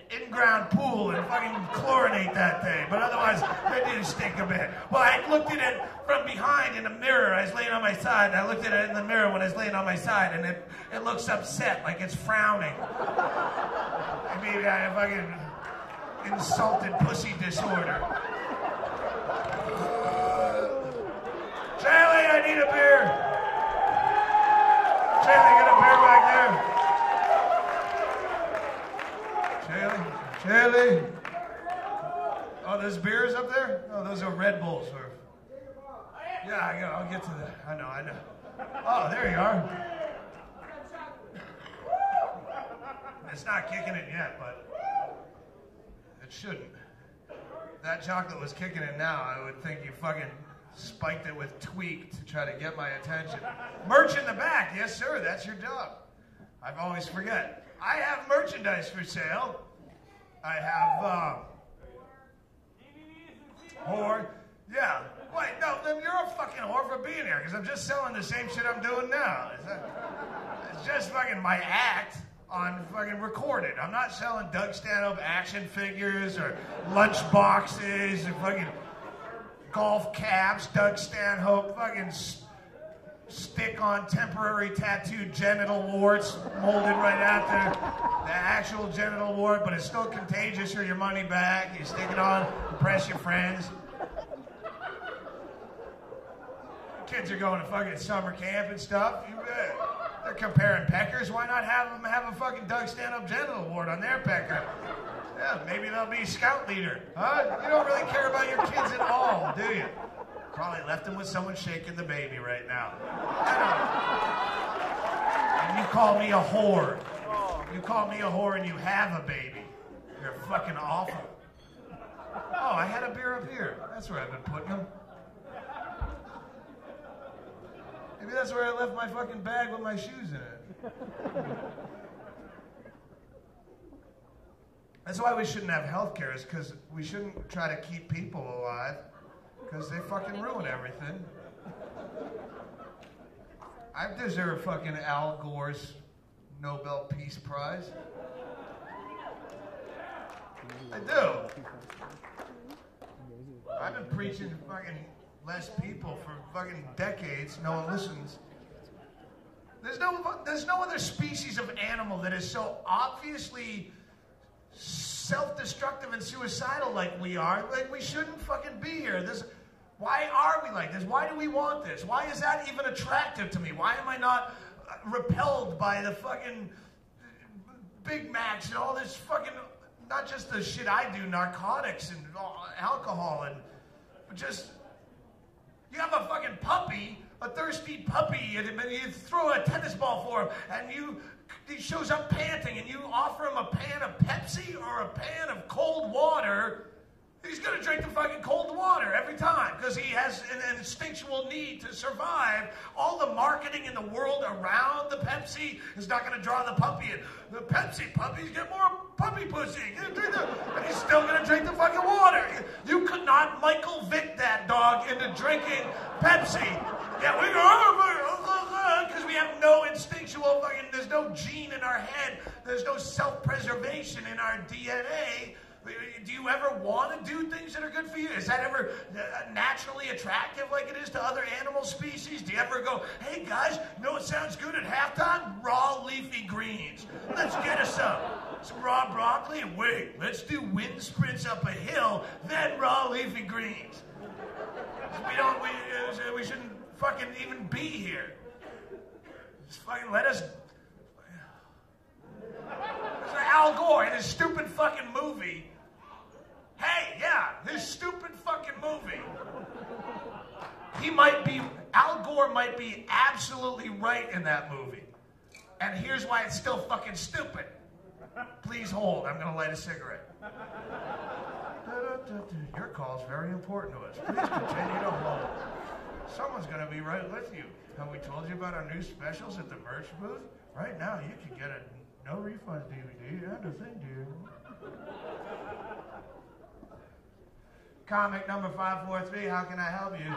in-ground pool and fucking chlorinate that thing. But otherwise, they do stink a bit. Well, I looked at it from behind in a mirror. I was laying on my side, and I looked at it in the mirror when I was laying on my side, and it looks upset, like it's frowning. Maybe I have fucking insulted pussy disorder. Charlie, I need a beer. Charlie, get a beer those beers up there? Oh, those are Red Bulls. Or... Yeah, I'll get to that. I know. Oh, there you are. It's not kicking it yet, but it shouldn't. If that chocolate was kicking it now, I would think you fucking spiked it with tweak to try to get my attention. Merch in the back. Yes, sir. That's your job. I always forget. I have merchandise for sale. I have, whore. Yeah. Wait, no, then you're a fucking whore for being here, because I'm just selling the same shit I'm doing now. It's just fucking my act on fucking recorded. I'm not selling Doug Stanhope action figures or lunch boxes or fucking golf caps, Doug Stanhope fucking stick-on temporary tattooed genital warts molded right after the actual genital wart, but it's still contagious or your money back. You stick it on, impress your friends. Kids are going to fucking summer camp and stuff. They're comparing peckers. Why not have them have a fucking Doug Stanhope genital wart on their pecker? Yeah, maybe they'll be scout leader. Huh? You don't really care about your kids at all, do you? Probably left them with someone shaking the baby right now. And you call me a whore. You call me a whore and you have a baby. You're fucking awful. Oh, I had a beer up here. That's where I've been putting them. Maybe that's where I left my fucking bag with my shoes in it. That's why we shouldn't have health care, is because we shouldn't try to keep people alive, because they fucking ruin everything. I deserve fucking Al Gore's Nobel Peace Prize. I do. I've been preaching to fucking less people for fucking decades. No one listens. There's no other species of animal that is so obviously self-destructive and suicidal like we are. Like, we shouldn't fucking be here. Why are we like this? Why do we want this? Why is that even attractive to me? Why am I not repelled by the fucking Big Macs and all this fucking, not just the shit I do, narcotics and alcohol, but just, you have a fucking puppy, a thirsty puppy, and you throw a tennis ball for him, and he shows up panting, and you offer him a pan of Pepsi or a pan of cold water. He's going to drink the fucking cold water every time because he has an instinctual need to survive. All the marketing in the world around the Pepsi is not going to draw the puppy in. The Pepsi puppies get more puppy pussy. And he's still going to drink the fucking water. You could not Michael Vick that dog into drinking Pepsi. Yeah, we go, because we have no instinctual fucking, there's no gene in our head. There's no self-preservation in our DNA. Do you ever want to do things that are good for you? Is that ever naturally attractive like it is to other animal species? Do you ever go, hey guys, you know what sounds good at halftime? Raw leafy greens. Let's get us some raw broccoli and wait, let's do wind sprints up a hill, then raw leafy greens. We shouldn't fucking even be here. Just fucking let us. Al Gore in his stupid fucking movie. Hey, yeah, his stupid fucking movie. Al Gore might be absolutely right in that movie. And here's why it's still fucking stupid. Please hold, I'm gonna light a cigarette. Your call's very important to us. Please continue to hold. Someone's gonna be right with you. Have we told you about our new specials at the merch booth? Right now, you can get a no refund DVD and a thing, dear. Comic number 543, how can I help you?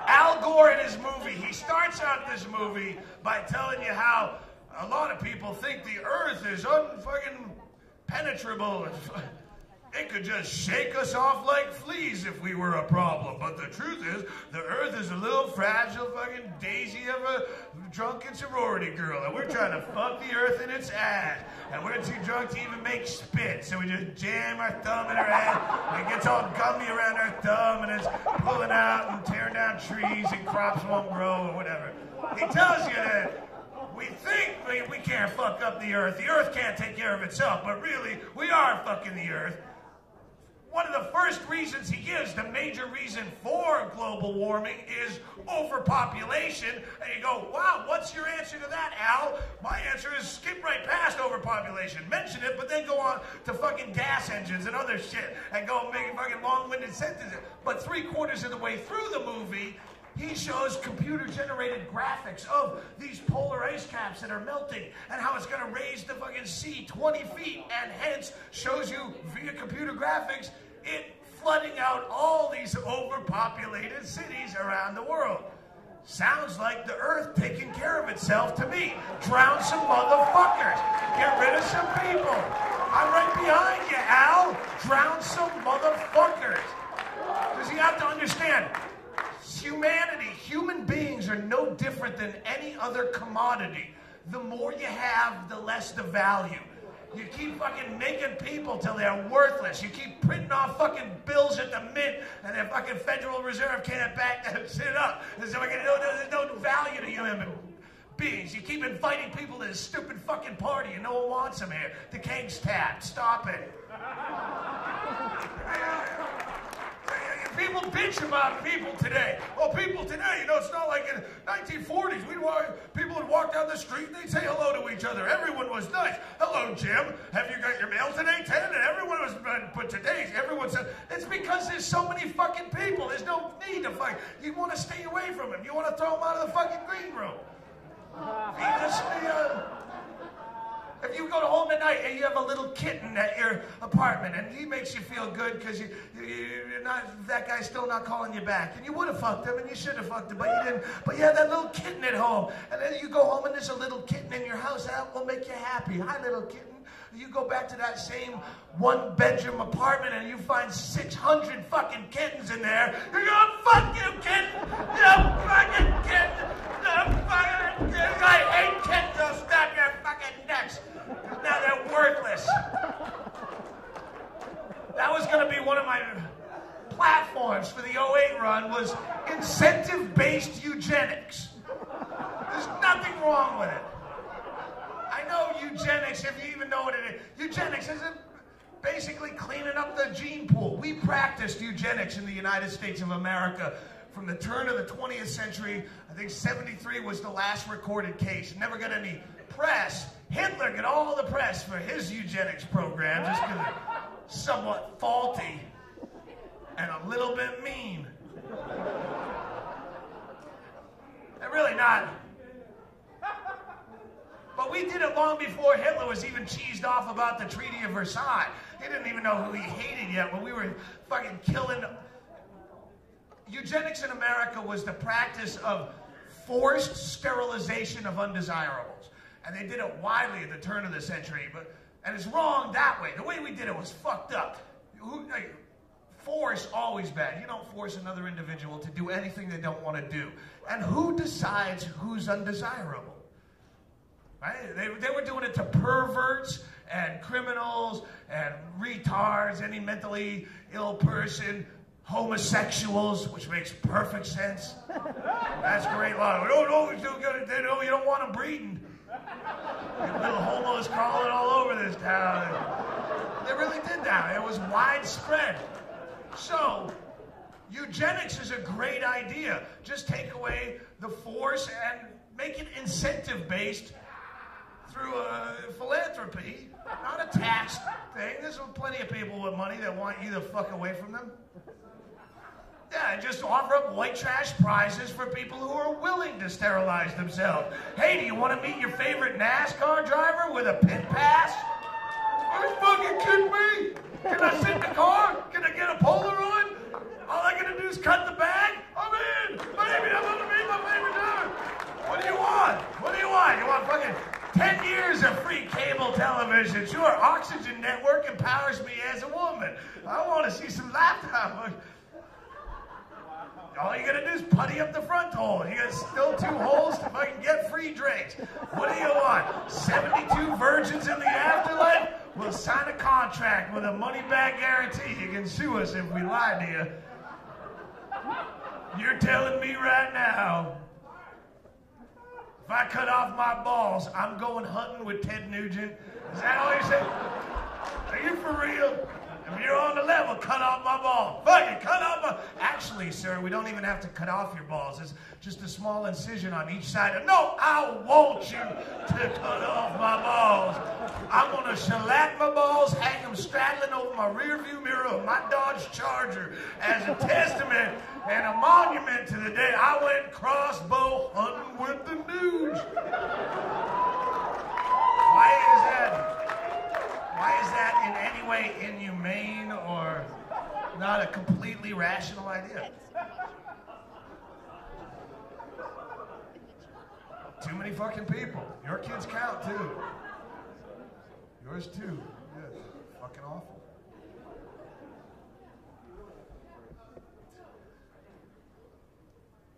Al Gore in his movie, he starts out this movie by telling you how a lot of people think the earth is unfucking penetrable. It could just shake us off like fleas if we were a problem. But the truth is, the earth is a little fragile fucking daisy of a drunken sorority girl. And we're trying to fuck the earth in its ass. And we're too drunk to even make spit. So we just jam our thumb in her ass. And it gets all gummy around our thumb. And it's pulling out and tearing down trees and crops won't grow or whatever. He tells you that We think we can't fuck up the Earth. The Earth can't take care of itself, but really, we are fucking the Earth. One of the first reasons he gives, the major reason for global warming, is overpopulation. And you go, wow, what's your answer to that, Al? My answer is skip right past overpopulation. Mention it, but then go on to fucking gas engines and other shit and go make fucking long-winded sentences. But 3/4 of the way through the movie, he shows computer-generated graphics of these polar ice caps that are melting and how it's going to raise the fucking sea 20 feet, and hence shows you via computer graphics it flooding out all these overpopulated cities around the world. Sounds like the Earth taking care of itself to me. Drown some motherfuckers. Get rid of some people. I'm right behind you, Al. Drown some motherfuckers. Because you have to understand, humanity, human beings are no different than any other commodity. The more you have, the less the value. You keep fucking making people till they're worthless. You keep printing off fucking bills at the mint, and the fucking Federal Reserve can't back that shit up. There's no value to human beings. You keep inviting people to this stupid fucking party, and no one wants them here. The cake's tapped. Stop it. People bitch about people today. Well, people today, you know, it's not like in the 1940s. People would walk down the street and they'd say hello to each other. Everyone was nice. Hello, Jim. Have you got your mail today, Ted? And everyone was, but today's, everyone said, it's because there's so many fucking people. There's no need to fight. You want to stay away from them. You want to throw them out of the fucking green room. If you go home at night and you have a little kitten at your apartment and he makes you feel good because you're not, that guy's still not calling you back. And you would have fucked him and you should have fucked him, but you didn't. But you have that little kitten at home. And then you go home and there's a little kitten in your house. That will make you happy. Hi, little kitten. You go back to that same one-bedroom apartment and you find 600 fucking kittens in there. You're going, fuck you, kitten. You fucking kitten. You fucking kitten. I hate kittens. I'll stab your fucking necks. Now they're worthless. That was going to be one of my platforms for the 08 run, was incentive-based eugenics. There's nothing wrong with it. I know eugenics, if you even know what it is. Eugenics isn't basically cleaning up the gene pool. We practiced eugenics in the United States of America from the turn of the 20th century. I think 73 was the last recorded case. Never got any press. Hitler got all the press for his eugenics program just because it's somewhat faulty and a little bit mean. They're really not. But we did it long before Hitler was even cheesed off about the Treaty of Versailles. He didn't even know who he hated yet when we were fucking killing. Eugenics in America was the practice of forced sterilization of undesirables. And they did it widely at the turn of the century. And it's wrong that way. The way we did it was fucked up. Force, always bad. You don't force another individual to do anything they don't want to do. And who decides who's undesirable? Right? They were doing it to perverts and criminals and retards, any mentally ill person, homosexuals, which makes perfect sense. That's great law. You don't want them breeding. Little homos crawling all over this town. They really did that. It was widespread. So, eugenics is a great idea. Just take away the force and make it incentive-based through philanthropy, not a tax thing. There's plenty of people with money that want you to fuck away from them. Yeah, just offer up white trash prizes for people who are willing to sterilize themselves. Hey, do you want to meet your favorite NASCAR driver with a pit pass? Are you fucking kidding me? Can I sit in the car? Can I get a Polaroid? All I gotta do is cut the bag? I'm in! Baby, I'm gonna meet my favorite driver. What do you want? What do you want? You want fucking 10 years of free cable television? Sure, Oxygen Network empowers me as a woman. I want to see some laptop. All you gotta do is putty up the front hole. You got still 2 holes to fucking get free drinks. What do you want? 72 virgins in the afterlife? We'll sign a contract with a money-back guarantee. You can sue us if we lie to you. You're telling me right now, if If I cut off my balls, I'm going hunting with Ted Nugent. Is that all you say? Are you for real? If you're on the level, cut off my balls. Fuck it, cut off my... Actually, sir, we don't even have to cut off your balls. It's just a small incision on each side. No, I want you to cut off my balls. I'm going to shellac my balls, hang them straddling over my rearview mirror of my Dodge Charger as a testament and a monument to the day I went crossbow hunting with the Nuge. Why is that in any way inhumane or not a completely rational idea? Too many fucking people. Your kids count too. Yours too. Yeah, fucking awful.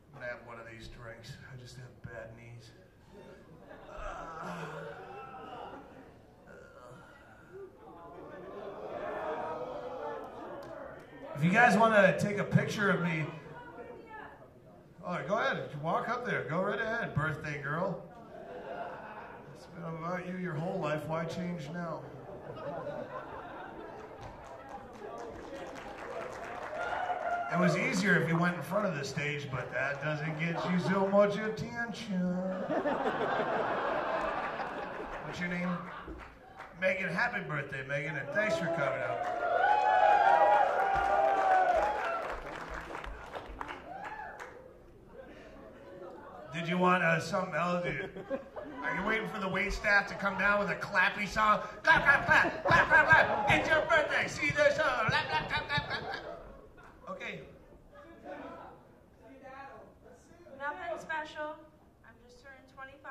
I'm gonna have one of these drinks. I just have bad knees. If you guys want to take a picture of me, all right, go ahead. Walk up there. Go right ahead, birthday girl. It's been about you your whole life. Why change now? It was easier if you went in front of the stage, but that doesn't get you so much attention. What's your name? Megan. Happy birthday, Megan, and thanks for coming out. Did you want something else? Are you waiting for the wait staff to come down with a clappy song? Clap, clap, clap, clap, clap, clap. It's your birthday. See the show. Clap, clap, clap, clap, clap. Okay. Nothing special. I'm just turning 25.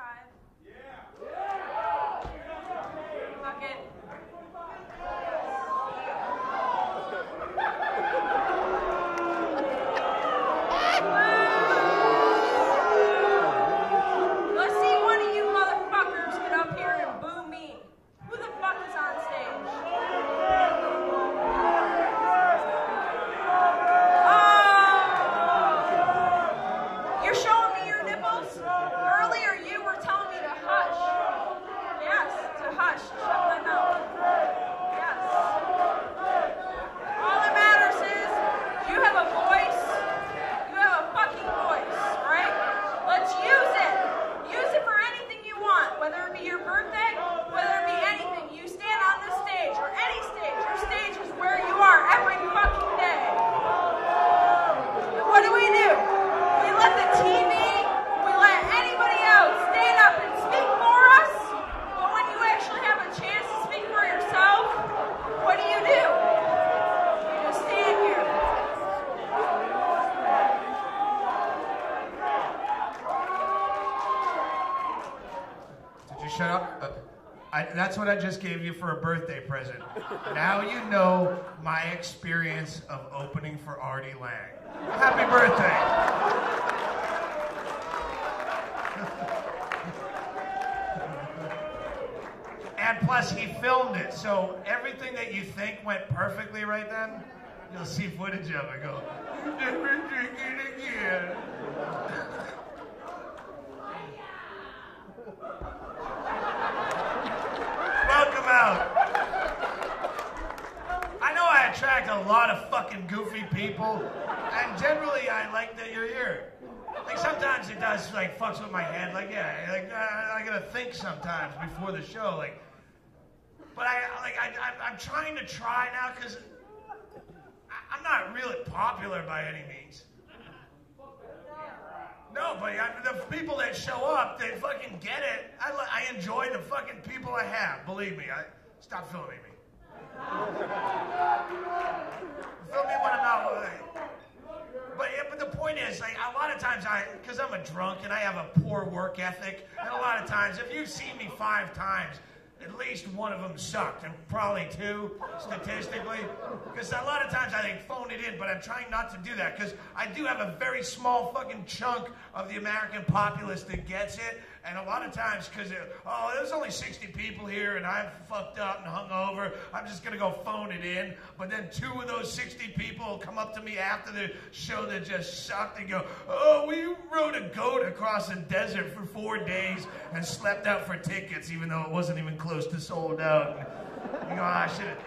Fuck it. Let's see one of you motherfuckers get up here and boo me. Who the fuck is on stage? You're showing me your nipples? Earlier you were telling me to hush. Yes, to hush. Shut my mouth. Yes. All that matters is you have a voice. You have a fucking voice, right? Let's use it. Use it for anything you want, whether it be your birthday, whether it be anything. You stand on this stage or any stage. Your stage is where you are every fucking day. And what do? We let the TV, we let anybody else stand up and speak for us, but when you actually have a chance to speak for yourself, what do? You just stand here. Did you shut up? That's what I just gave you for a birthday present. Now you know my experience of opening for Artie Lang. Happy birthday. And plus, he filmed it, so everything that you think went perfectly right then, you'll see footage of it. Go, never drink it again. Welcome out. I know I attract a lot of fucking goofy people, and generally I like that you're here. Like sometimes it does like fucks with my head. Like yeah, like I gotta think sometimes before the show. Like, but I'm trying to try now because I'm not really popular by any means. No, but the people that show up, they fucking get it. I enjoy the fucking people I have. Believe me. Stop filming me. Film me when I'm not. But the point is, like a lot of times because I'm a drunk and I have a poor work ethic, and a lot of times if you've seen me 5 times, at least one of them sucked, and probably 2 statistically. Because a lot of times I think phone it in, but I'm trying not to do that because I do have a very small fucking chunk of the American populace that gets it, And a lot of times, because, there's only 60 people here, and I'm fucked up and hungover, I'm just going to go phone it in. But then 2 of those 60 people will come up to me after the show that just sucked and go, oh, we rode a goat across the desert for 4 days and slept out for tickets, even though it wasn't even close to sold out. You go, I should have.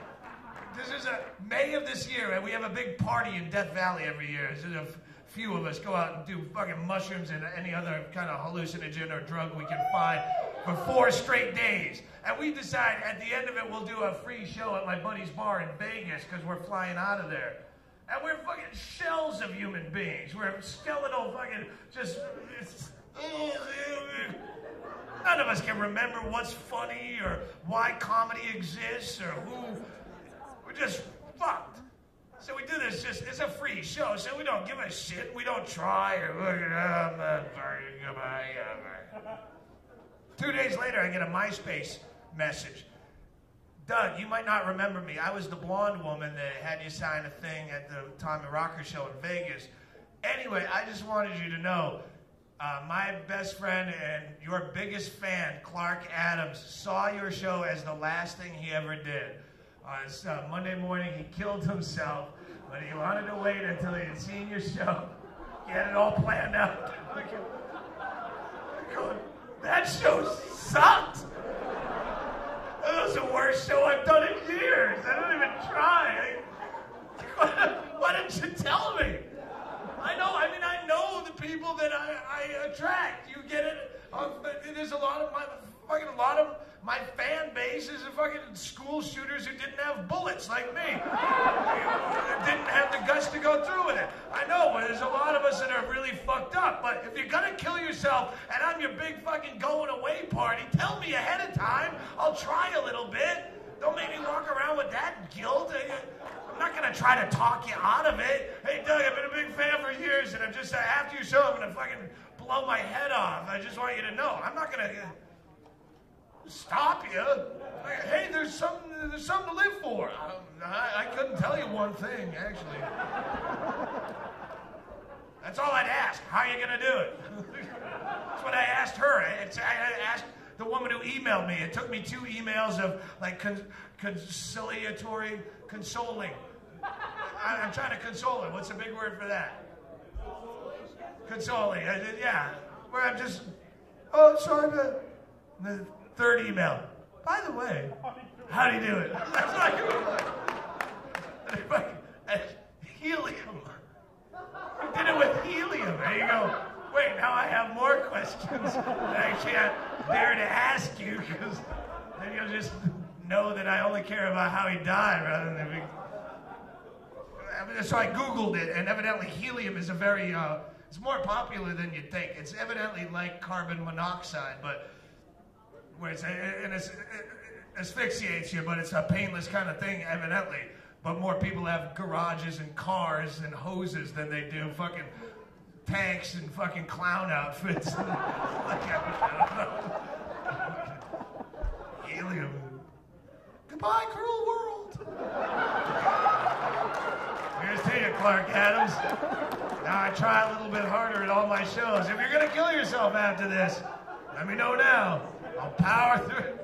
This is May of this year, and we have a big party in Death Valley every year. There's a few of us go out and do fucking mushrooms and any other kind of hallucinogen or drug we can find for 4 straight days. And we decide at the end of it, we'll do a free show at my buddy's bar in Vegas because we're flying out of there. And we're fucking shells of human beings. We're skeletal fucking just... None of us can remember what's funny or why comedy exists or who... We're just fucked. So we do this it's a free show, so we don't give a shit. We don't try or look it up. 2 days later, I get a MySpace message. Doug, you might not remember me. I was the blonde woman that had you sign a thing at the Tommy Rocker show in Vegas. Anyway, I just wanted you to know, my best friend and your biggest fan, Clark Adams, saw your show as the last thing he ever did. On Monday morning, he killed himself, but he wanted to wait until he had seen your show. He had it all planned out. That show sucked. That was the worst show I've done in years. I don't even try. Why didn't you tell me? I know the people that I attract. You get it? There's a lot of my fan base is fucking school shooters who didn't have bullets like me. Didn't have the guts to go through with it. I know, but there's a lot of us that are really fucked up. But if you're gonna kill yourself and I'm your big fucking going away party, tell me ahead of time. I'll try a little bit. Don't make me walk around with that guilt. I'm not gonna try to talk you out of it. Hey, Doug, I've been a big fan for years, and I'm just after your show, I'm gonna fucking blow my head off. I just want you to know. I'm not gonna stop you. Hey, there's something to live for. I couldn't tell you one thing, actually. That's all I'd ask. How are you gonna do it? That's what I asked her. I asked the woman who emailed me. It took me 2 emails of like consoling. I'm trying to console her. What's the big word for that? Consoling. Yeah. Where I'm just, oh, sorry, but the 3rd email. By the way, how do you do it? That's like helium. I did it with helium. There you go. Wait, now I have more questions that I can't dare to ask you, because then you'll just know that I only care about how he died rather than... So I Googled it, and evidently helium is a very... it's more popular than you'd think. It's evidently like carbon monoxide, but where it asphyxiates you, but it's a painless kind of thing, evidently. But more people have garages and cars and hoses than they do fucking tanks and fucking clown outfits. Helium. Goodbye, cruel world. Here's to you, Clark Adams. Now I try a little bit harder at all my shows. If you're gonna kill yourself after this, let me know now. I'll power through it.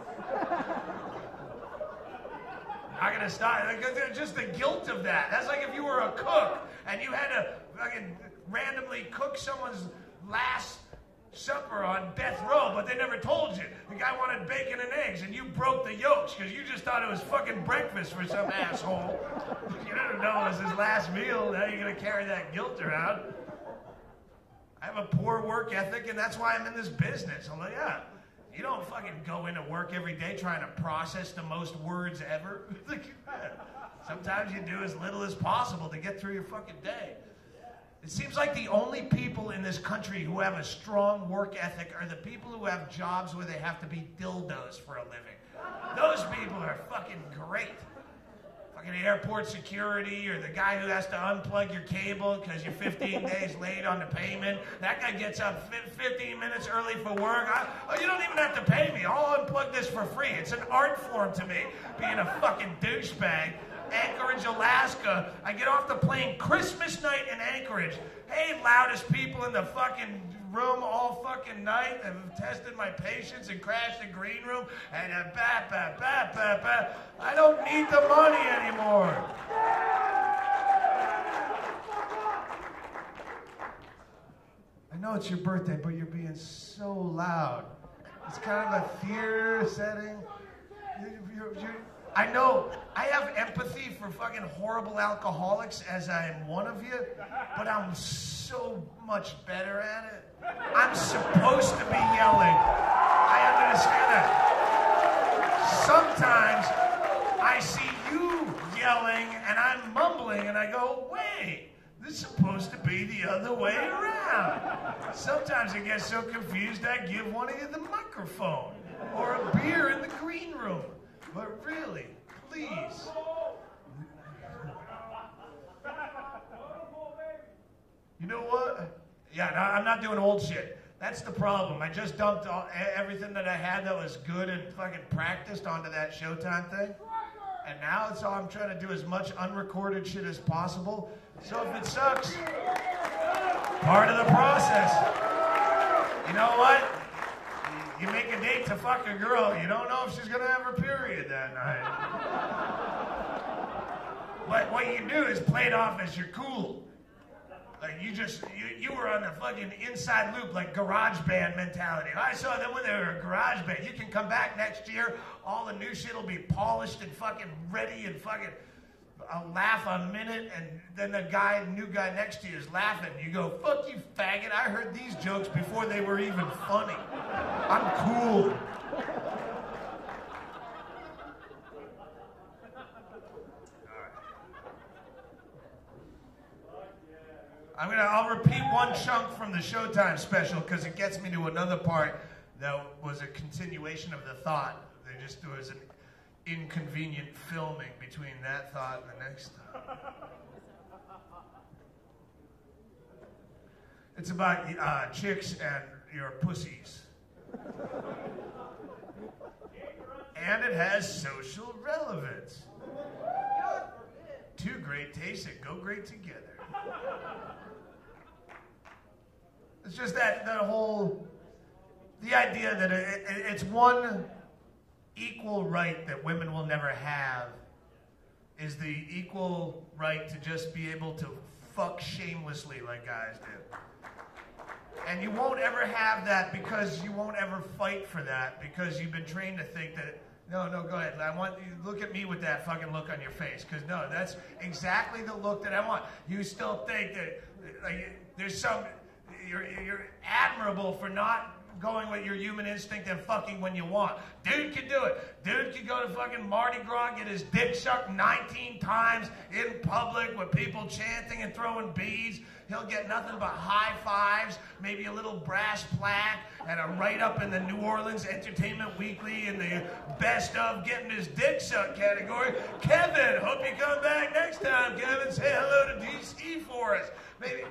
Not gonna stop. Just the guilt of that. That's like if you were a cook and you had to fucking randomly cook someone's last supper on death row, but they never told you. The guy wanted bacon and eggs, and you broke the yolks because you just thought it was fucking breakfast for some asshole. You didn't know it was his last meal. Now you're gonna carry that guilt around. I have a poor work ethic, and that's why I'm in this business. I'm like, yeah. You don't fucking go into work every day trying to process the most words ever. Sometimes you do as little as possible to get through your fucking day. It seems like the only people in this country who have a strong work ethic are the people who have jobs where they have to be dildos for a living. Those people are fucking great. Fucking airport security, or the guy who has to unplug your cable because you're 15 days late on the payment. That guy gets up 15 minutes early for work. You don't even have to pay me. I'll unplug this for free. It's an art form to me, being a fucking douchebag. Anchorage, Alaska. I get off the plane Christmas night in Anchorage. Hey, loudest people in the fucking room all fucking night. I've tested my patience and crashed the green room. And I don't need the money anymore. I know it's your birthday, but you're being so loud. It's kind of a theater setting. I know, I have empathy for fucking horrible alcoholics as I am one of you, but I'm so much better at it. I'm supposed to be yelling. I understand that. Sometimes I see you yelling and I'm mumbling and I go, wait, this is supposed to be the other way around. Sometimes I get so confused I give one of you the microphone or a beer in the green room. But really, please. You know what? Yeah, no, I'm not doing old shit. That's the problem. I just dumped everything that I had that was good and fucking practiced onto that Showtime thing. And now it's all I'm trying to do as much unrecorded shit as possible. So if it sucks, part of the process. You know what? You make a date to fuck a girl, you don't know if she's gonna have her period that night. But what you do is play it off as you're cool. Like you were on the fucking inside loop, like garage band mentality. I saw them when they were a garage band. You can come back next year, all the new shit will be polished and fucking ready and fucking I'll laugh a minute, and then the new guy next to you is laughing. You go, fuck you, faggot. I heard these jokes before they were even funny. I'm cool. I'll repeat one chunk from the Showtime special because it gets me to another part that was a continuation of the thought. There was an inconvenient filming between that thought and the next thought. It's about chicks and your pussies. And it has social relevance. Two great tastes that go great together. It's just the idea that it's one equal right that women will never have is the equal right to just be able to fuck shamelessly like guys do. And you won't ever have that because you won't ever fight for that because you've been trained to think that, no, go ahead. I want you to look at me with that fucking look on your face because no, that's exactly the look that I want. You still think that there's some, you're admirable for not going with your human instinct and fucking when you want. Dude can do it. Dude can go to fucking Mardi Gras, get his dick sucked 19 times in public with people chanting and throwing beads. He'll get nothing but high fives, maybe a little brass plaque, and a write-up in the New Orleans Entertainment Weekly in the best of getting his dick sucked category. Kevin, hope you come back next time, Kevin. Say hello to DC for us. Maybe.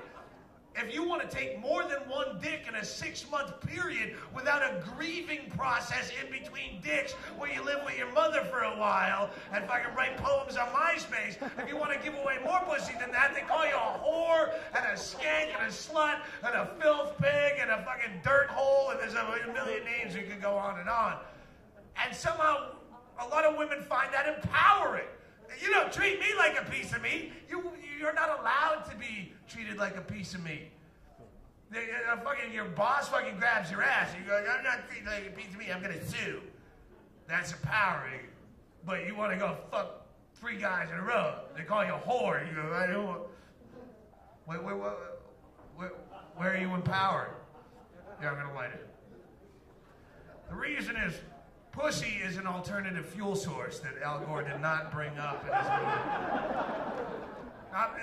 If you want to take more than one dick in a 6-month period without a grieving process in between dicks where you live with your mother for a while and fucking write poems on MySpace, if you want to give away more pussy than that, they call you a whore and a skank and a slut and a filth pig and a fucking dirt hole, and there's a million names you could go on. And somehow a lot of women find that empowering. You don't treat me like a piece of meat. You're not allowed to be treated like a piece of meat. Your boss fucking grabs your ass. You go, I'm not treated like a piece of meat. I'm going to sue. That's empowering. But you want to go fuck 3 guys in a row. They call you a whore. You go, I don't. Where are you empowered? Yeah, I'm going to light it. The reason is, pussy is an alternative fuel source that Al Gore did not bring up in his movie.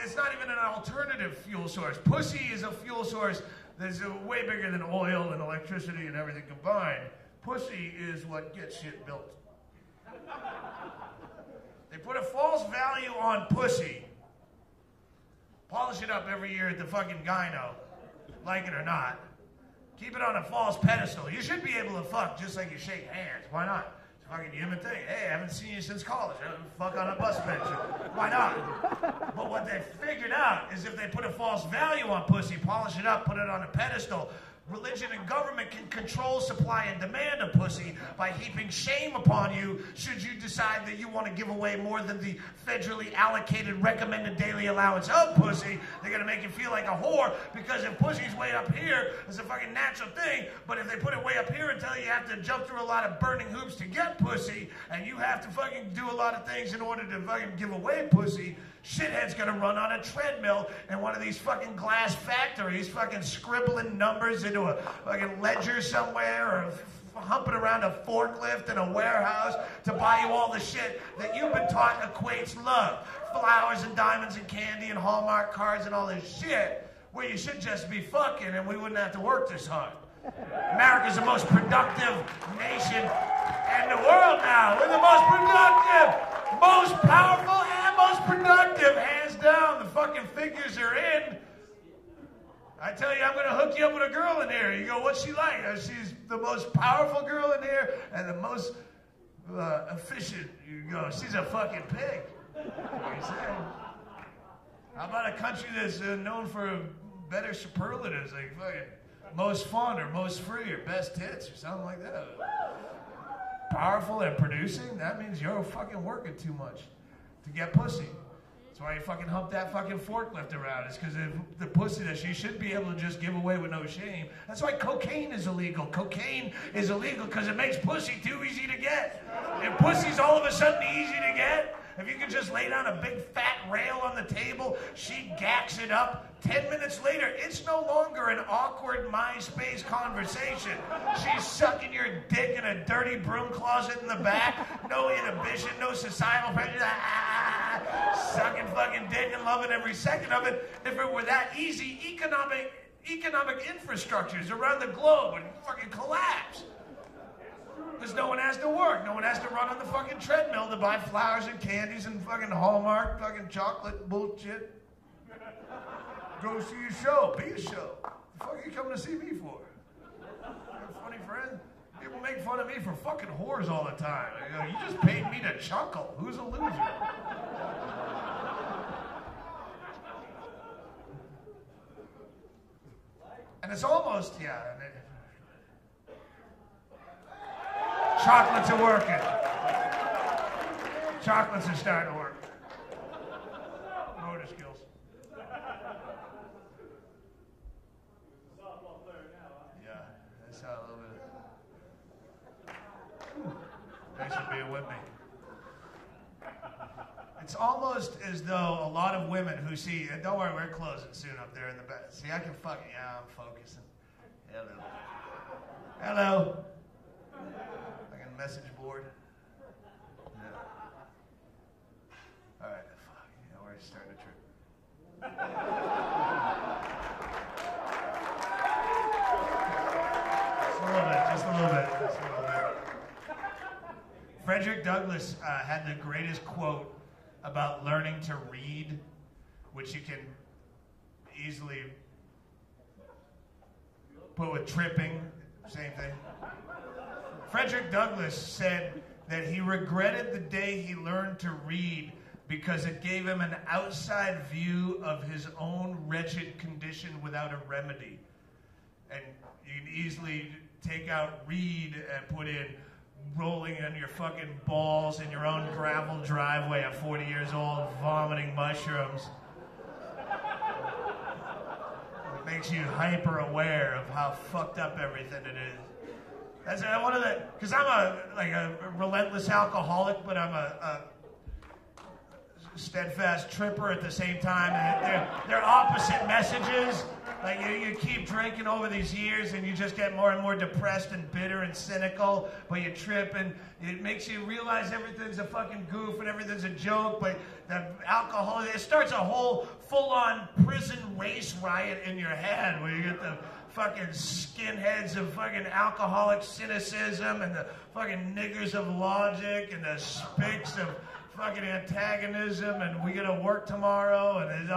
It's not even an alternative fuel source. Pussy is a fuel source that's way bigger than oil and electricity and everything combined. Pussy is what gets shit built. They put a false value on pussy. Polish it up every year at the fucking gyno, like it or not. Keep it on a false pedestal. You should be able to fuck just like you shake hands. Why not? It's a fucking human thing. Hey, I haven't seen you since college. Fuck on a bus bench. Why not? But what they figured out is if they put a false value on pussy, polish it up, put it on a pedestal, Religion and government can control supply and demand of pussy by heaping shame upon you should you decide that you want to give away more than the federally allocated recommended daily allowance of pussy. They're going to make you feel like a whore because if pussy's way up here, it's a fucking natural thing. But if they put it way up here and tell you have to jump through a lot of burning hoops to get pussy and you have to fucking do a lot of things in order to fucking give away pussy, shithead's gonna run on a treadmill in one of these fucking glass factories, fucking scribbling numbers into a fucking ledger somewhere or humping around a forklift in a warehouse to buy you all the shit that you've been taught equates love. Flowers and diamonds and candy and Hallmark cards and all this shit where you should just be fucking and we wouldn't have to work this hard. America's the most productive nation in the world now. We're the most productive, most powerful, and most productive. Hands down, the fucking figures are in. I tell you, I'm going to hook you up with a girl in here. You go, what's she like? She's the most powerful girl in here and the most efficient. You go, she's a fucking pig. That's what you say. How about a country that's known for better superlatives, like fucking most fun or most free or best hits or something like that? Powerful and producing, that means you're fucking working too much to get pussy. That's why you fucking hump that fucking forklift around. It's because of the pussy that she should be able to just give away with no shame. That's why cocaine is illegal. Cocaine is illegal because it makes pussy too easy to get. If pussy's all of a sudden easy to get, if you could just lay down a big fat rail on the table, she gacks it up. 10 minutes later, it's no longer an awkward MySpace conversation. She's sucking your dick in a dirty broom closet in the back. No inhibition, no societal pressure. Sucking fucking dick and loving every second of it. If it were that easy, economic infrastructures around the globe would fucking collapse. Because no one has to work. No one has to run on the fucking treadmill to buy flowers and candies and fucking Hallmark fucking chocolate bullshit. Go see a show. Be a show. The fuck are you coming to see me for? You're a funny friend? People make fun of me for fucking whores all the time. I go, you just paid me to chuckle. Who's a loser? And it's almost, yeah. Chocolates are working. Chocolates are starting to work. Motor skills. Yeah, that's how a little bit. Thanks for being with me. It's almost as though a lot of women who see, and don't worry, we're closing soon up there in the back. See, I can fucking, yeah, I'm focusing. Hello. Hello. Message board. Yeah. All right. Fuck. Yeah, we're starting to trip. Just a little bit. Frederick Douglass had the greatest quote about learning to read, which you can easily put with tripping. Same thing. Frederick Douglass said that he regretted the day he learned to read because it gave him an outside view of his own wretched condition without a remedy. And you can easily take out read and put in rolling on your fucking balls in your own gravel driveway at 40 years old, vomiting mushrooms. It makes you hyper aware of how fucked up everything it is. That's one of the, because I'm a relentless alcoholic, but I'm a steadfast tripper at the same time. And they're opposite messages. Like you keep drinking over these years, and you just get more and more depressed and bitter and cynical. But you trip, and it makes you realize everything's a fucking goof and everything's a joke. But the alcohol, it starts a whole full-on prison race riot in your head, where you get the fucking skinheads of fucking alcoholic cynicism and the fucking niggers of logic and the spics of fucking antagonism and we gotta work tomorrow and it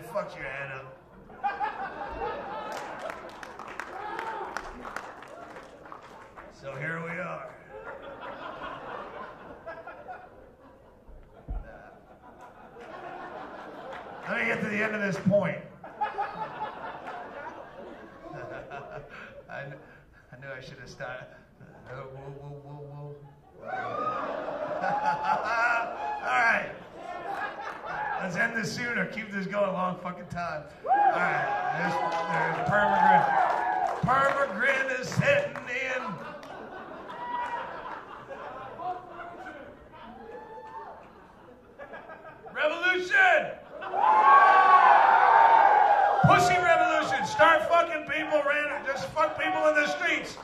fucks your head up. So here we are. Let me get to the end of this point. knew I should have started. Whoa. All right. Let's end this soon or keep this going a long fucking time. All right. There's Permagrin. Permagrin is sitting in. Revolution! Pussy revolution. Start fucking people random. Just fuck people in the streets.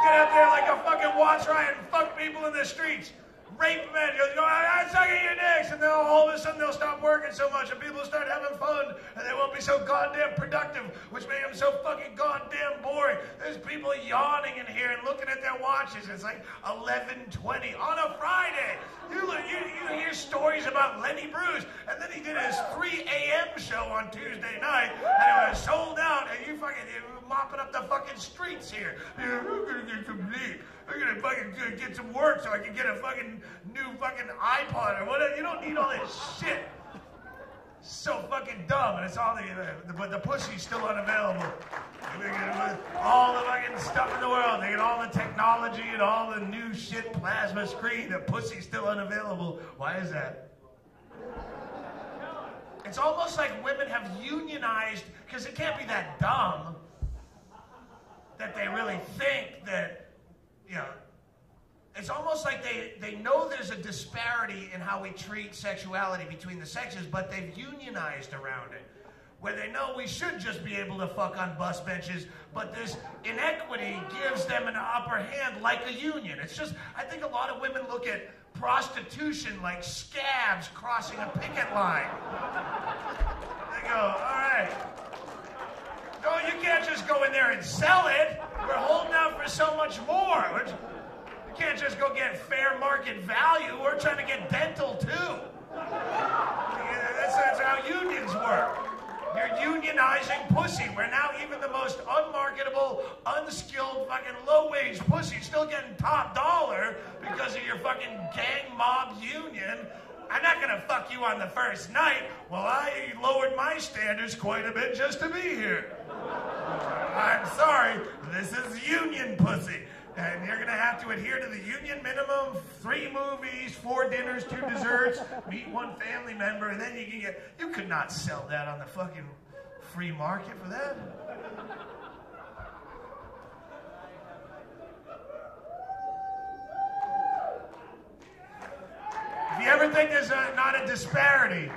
Get out there like a fucking Watts riot and fuck people in the streets. Rape men. You'll go, I'm sucking your dicks. And then all of a sudden they'll stop working so much and people start having fun and they won't be so goddamn productive, which made them so fucking goddamn boring. There's people yawning in here and looking at their watches. It's like 11:20 on a Friday. You hear stories about Lenny Bruce, and then he did his 3 a.m. show on Tuesday night, and it was sold out, and you're mopping up the fucking streets here. I'm gonna get some sleep. I'm gonna fucking get some work so I can get a fucking new fucking iPod or whatever. You don't need all this shit. So fucking dumb, and it's all but the pussy's still unavailable. All the fucking stuff in the world, they get all the technology and all the new shit, plasma screen, the pussy's still unavailable. Why is that? It's almost like women have unionized, because it can't be that dumb that they really think that, you know, it's almost like they know there's a disparity in how we treat sexuality between the sexes, but they've unionized around it. Where they know we should just be able to fuck on bus benches, but this inequity gives them an upper hand like a union. It's just, I think a lot of women look at prostitution like scabs crossing a picket line. They go, all right. No, you can't just go in there and sell it. We're holding out for so much more. You can't just go get fair market value. We're trying to get dental too. That's how unions work. You're unionizing pussy, where now even the most unmarketable, unskilled, fucking low-wage pussy is still getting top dollar because of your fucking gang mob union. I'm not gonna fuck you on the first night. Well, I lowered my standards quite a bit just to be here. I'm sorry, this is union pussy. And you're gonna have to adhere to the union minimum, 3 movies, 4 dinners, 2 desserts, meet 1 family member, and then you can get, you could not sell that on the fucking free market for that. If you ever think there's not a disparity,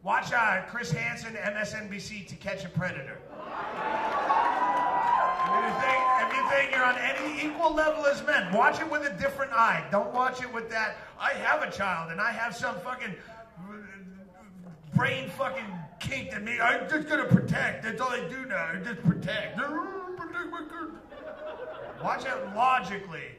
watch Chris Hansen, MSNBC, To Catch a Predator. If you think you're on any equal level as men, watch it with a different eye. Don't watch it with that, I have a child and I have some fucking brain fucking kink in me. I'm just gonna protect. That's all I do now. I just protect. Watch it logically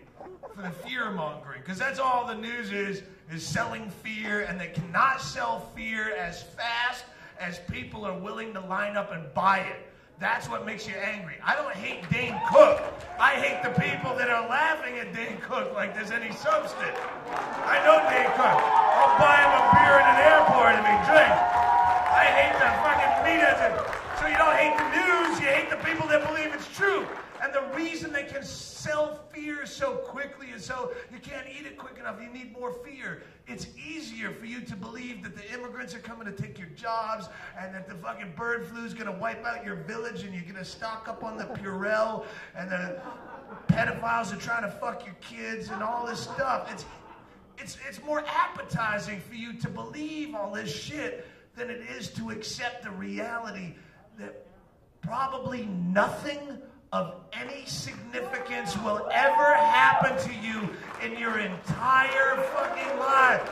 for the fear mongering, because that's all the news is selling fear, and they cannot sell fear as fast as people are willing to line up and buy it. That's what makes you angry. I don't hate Dane Cook. I hate the people that are laughing at Dane Cook like there's any substance. I know Dane Cook. I'll buy him a beer in an airport and he drinks. I hate the fucking media. So you don't hate the news, you hate the people that believe it's true. And the reason they can sell fear so quickly is so you can't eat it quick enough. You need more fear. It's easier for you to believe that the immigrants are coming to take your jobs and that the fucking bird flu is going to wipe out your village and you're going to stock up on the Purell and the pedophiles are trying to fuck your kids and all this stuff. It's more appetizing for you to believe all this shit than it is to accept the reality that probably nothing of any significance will ever happen to you in your entire fucking life.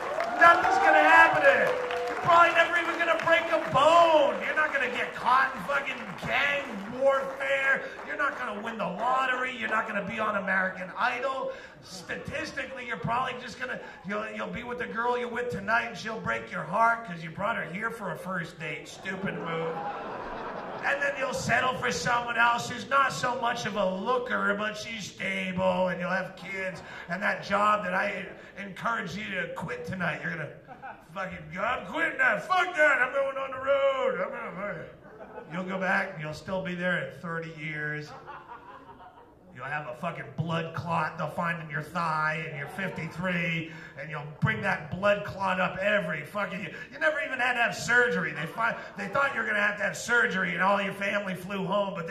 Nothing's gonna happen to it. You're probably never even gonna break a bone. You're not gonna get caught in fucking gang warfare. You're not gonna win the lottery. You're not gonna be on American Idol. Statistically, you're probably just gonna, you'll be with the girl you're with tonight and she'll break your heart because you brought her here for a first date. Stupid move. And then you'll settle for someone else who's not so much of a looker, but she's stable, and you'll have kids. And that job that I encourage you to quit tonight, you're gonna fucking go, I'm quitting that. Fuck that. I'm going on the road. You'll go back, and you'll still be there in 30 years. You'll have a fucking blood clot they'll find in your thigh, and you're 53, and you'll bring that blood clot up every fucking year. You never even had to have surgery. They thought you were gonna have to have surgery, and all your family flew home, but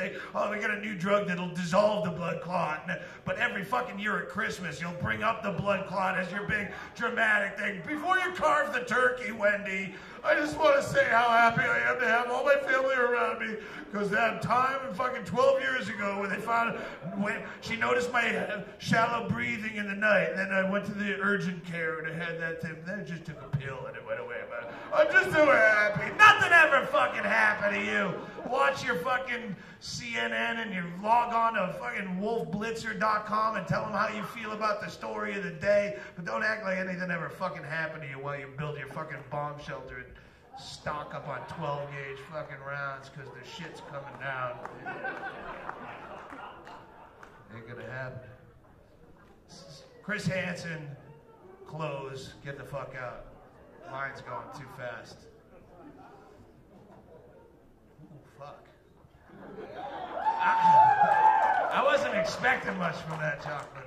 we got a new drug that'll dissolve the blood clot. But every fucking year at Christmas, you'll bring up the blood clot as your big dramatic thing. Before you carve the turkey, Wendy, I just want to say how happy I am to have all my family around me, because that time fucking 12 years ago when they found, when she noticed my shallow breathing in the night, and then I went to the urgent care and I had that thing, then I just took a pill and it went away. But I'm just so happy. Nothing ever fucking happened to you. Watch your fucking CNN and you log on to fucking wolfblitzer.com and tell them how you feel about the story of the day, but don't act like anything ever fucking happened to you while you build your fucking bomb shelter and stock up on 12-gauge fucking rounds, because the shit's coming down. Ain't gonna happen. Chris Hansen, close, get the fuck out. Line's going too fast. Ooh, fuck. I wasn't expecting much from that chocolate.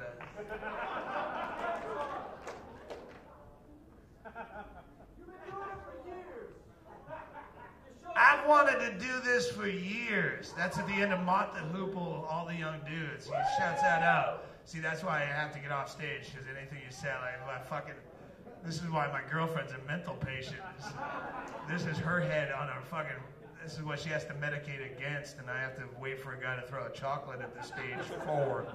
I've wanted to do this for years. That's at the end of Mott the Hoople, all the young dudes. He shouts that out. See, that's why I have to get off stage, because anything you say, this is why my girlfriend's a mental patient. This is her head on a fucking, this is what she has to medicate against, and I have to wait for a guy to throw a chocolate at the stage forward.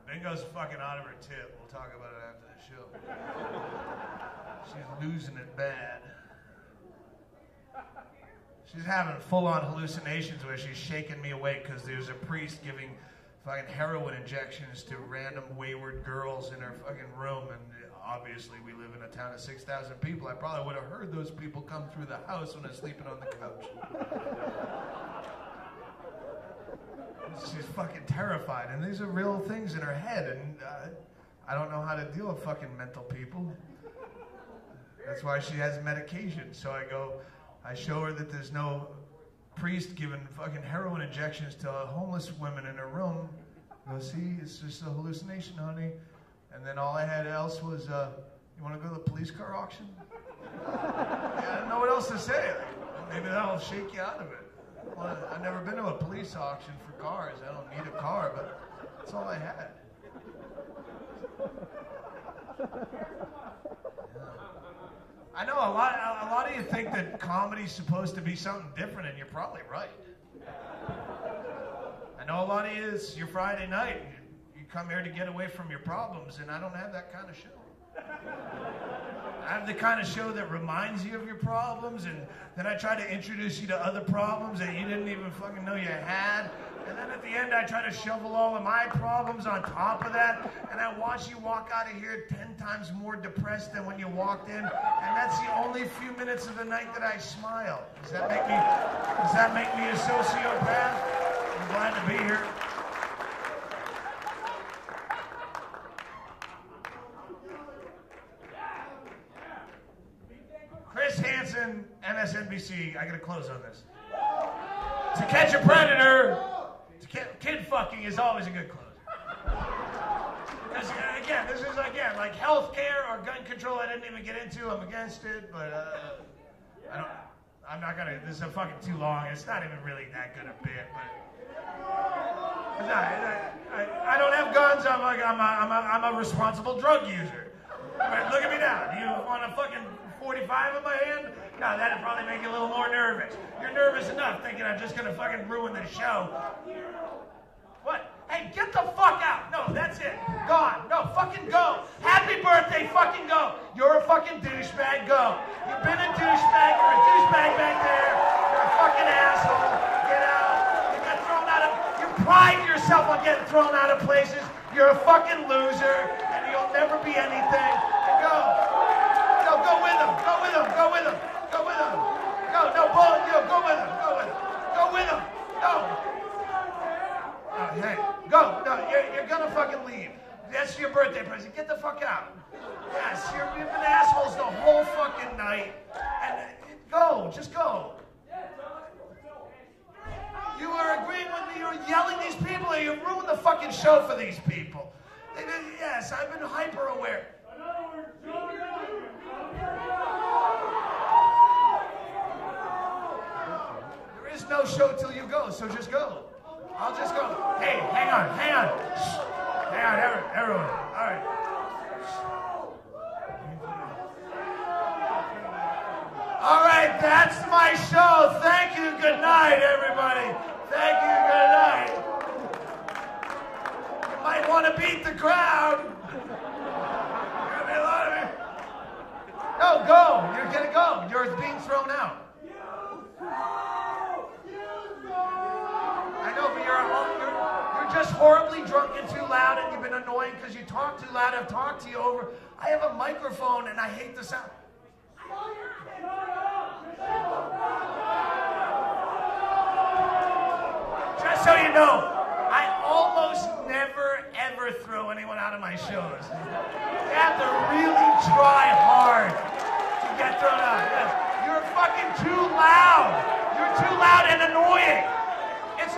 Bingo's fucking out of her tip. We'll talk about it after the show. She's losing it bad. She's having full-on hallucinations where she's shaking me awake because there's a priest giving fucking heroin injections to random wayward girls in her fucking room, and obviously we live in a town of 6,000 people. I probably would have heard those people come through the house when I was sleeping on the couch. She's fucking terrified, and these are real things in her head, and I don't know how to deal with fucking mental people. That's why she has medication. So I show her that there's no priest giving fucking heroin injections to homeless women in her room. I go, see, it's just a hallucination, honey. And then all I had else was, you want to go to the police car auction? Yeah, I don't know what else to say. Maybe that'll shake you out of it. Well, I've never been to a police auction for cars. I don't need a car, but that's all I had. Yeah. I know a lot of you think that comedy's supposed to be something different, and you're probably right. I know a lot of you, it's your Friday night. You come here to get away from your problems, and I don't have that kind of show. I have the kind of show that reminds you of your problems, and then I try to introduce you to other problems that you didn't even fucking know you had. And then at the end, I try to shovel all of my problems on top of that, and I watch you walk out of here 10 times more depressed than when you walked in, and that's the only few minutes of the night that I smile. Does that make me a sociopath? I'm glad to be here. Chris Hansen, MSNBC. I gotta close on this. To Catch a Predator, kid fucking is always a good close. Because again, this is like healthcare or gun control. I didn't even get into. I'm against it, but I'm not gonna. This is fucking too long. It's not even really that good a bit, but. I don't have guns. I'm a responsible drug user. But look at me now. Do you want a fucking 45 in my hand? No, that'd probably make you a little more nervous. You're nervous enough thinking I'm just gonna fucking ruin the show. What? Hey, get the fuck out. No, that's it. Gone. No, fucking go. Happy birthday, fucking go. You're a fucking douchebag, go. You've been a douchebag. You're a douchebag back there. You're a fucking asshole. Get out. You got thrown out of... You pride yourself on getting thrown out of places. You're a fucking loser, and you'll never be anything. Go. No, go with him. Go with him. Go with him. Go with him. Go. No, bull. Go with him. Go with him. Go with him. Go. Oh, hey, go. No, you're gonna fucking leave. That's your birthday present. Get the fuck out. Yes, you've been assholes the whole fucking night. And go. Just go. You are agreeing with me. You're yelling these people. You ruined the fucking show for these people. Yes, I've been hyper aware. There is no show till you go, so just go. I'll just go. Hey, hang on. Shh. Hang on, everyone. All right. All right, that's my show. Thank you. Good night, everybody. Thank you. Good night. You might want to beat the crowd. There's gonna be a lot of it. No, go. You're gonna go. You're being thrown out. I know, but you're just horribly drunk and too loud, and you've been annoying because you talk too loud. I've talked to you over. I have a microphone, and I hate the sound. Just so you know, I almost never, ever throw anyone out of my shows. You have to really try hard to get thrown out. Yes. You're fucking too loud. You're too loud and annoying. It's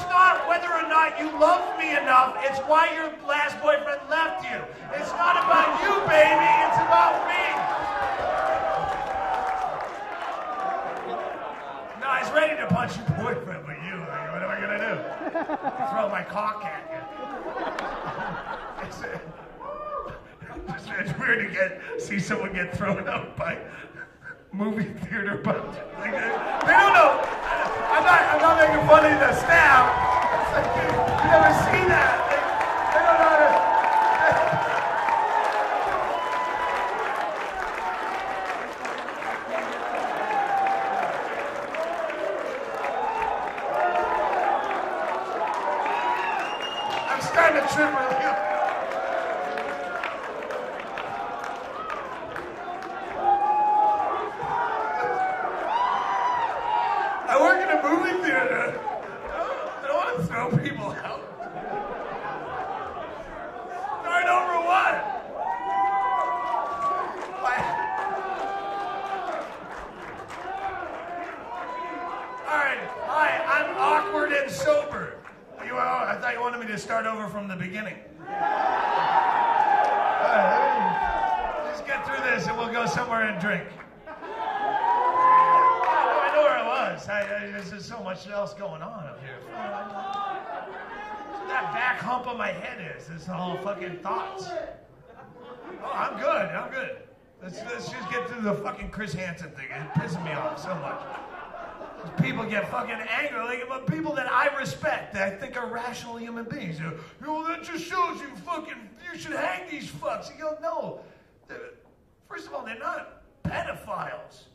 not whether or not you love me enough. It's why your last boyfriend left you. It's not about you, baby. It's about me. No, I was ready to punch your boyfriend, but you, like, what am I going to do? Throw my cock at you. It's weird to see someone get thrown out by movie theater budget. Like, they don't know. I'm not making fun of the staff. It's like, you never see that. They don't know how to. I'm starting to trip really. I work in a movie theater. I don't want to throw people out. Start over what? All right. Hi, I'm awkward and sober. I thought you wanted me to start over from the beginning. All right, let's get through this and we'll go somewhere and drink. There's so much else going on up here. That back hump of my head is all fucking thoughts. Oh, I'm good. Let's just get through the fucking Chris Hansen thing. It's pissing me off so much. People get fucking angry, like people that I respect, that I think are rational human beings. You know, that just shows you should hang these fucks. You go, no. First of all, they're not pedophiles.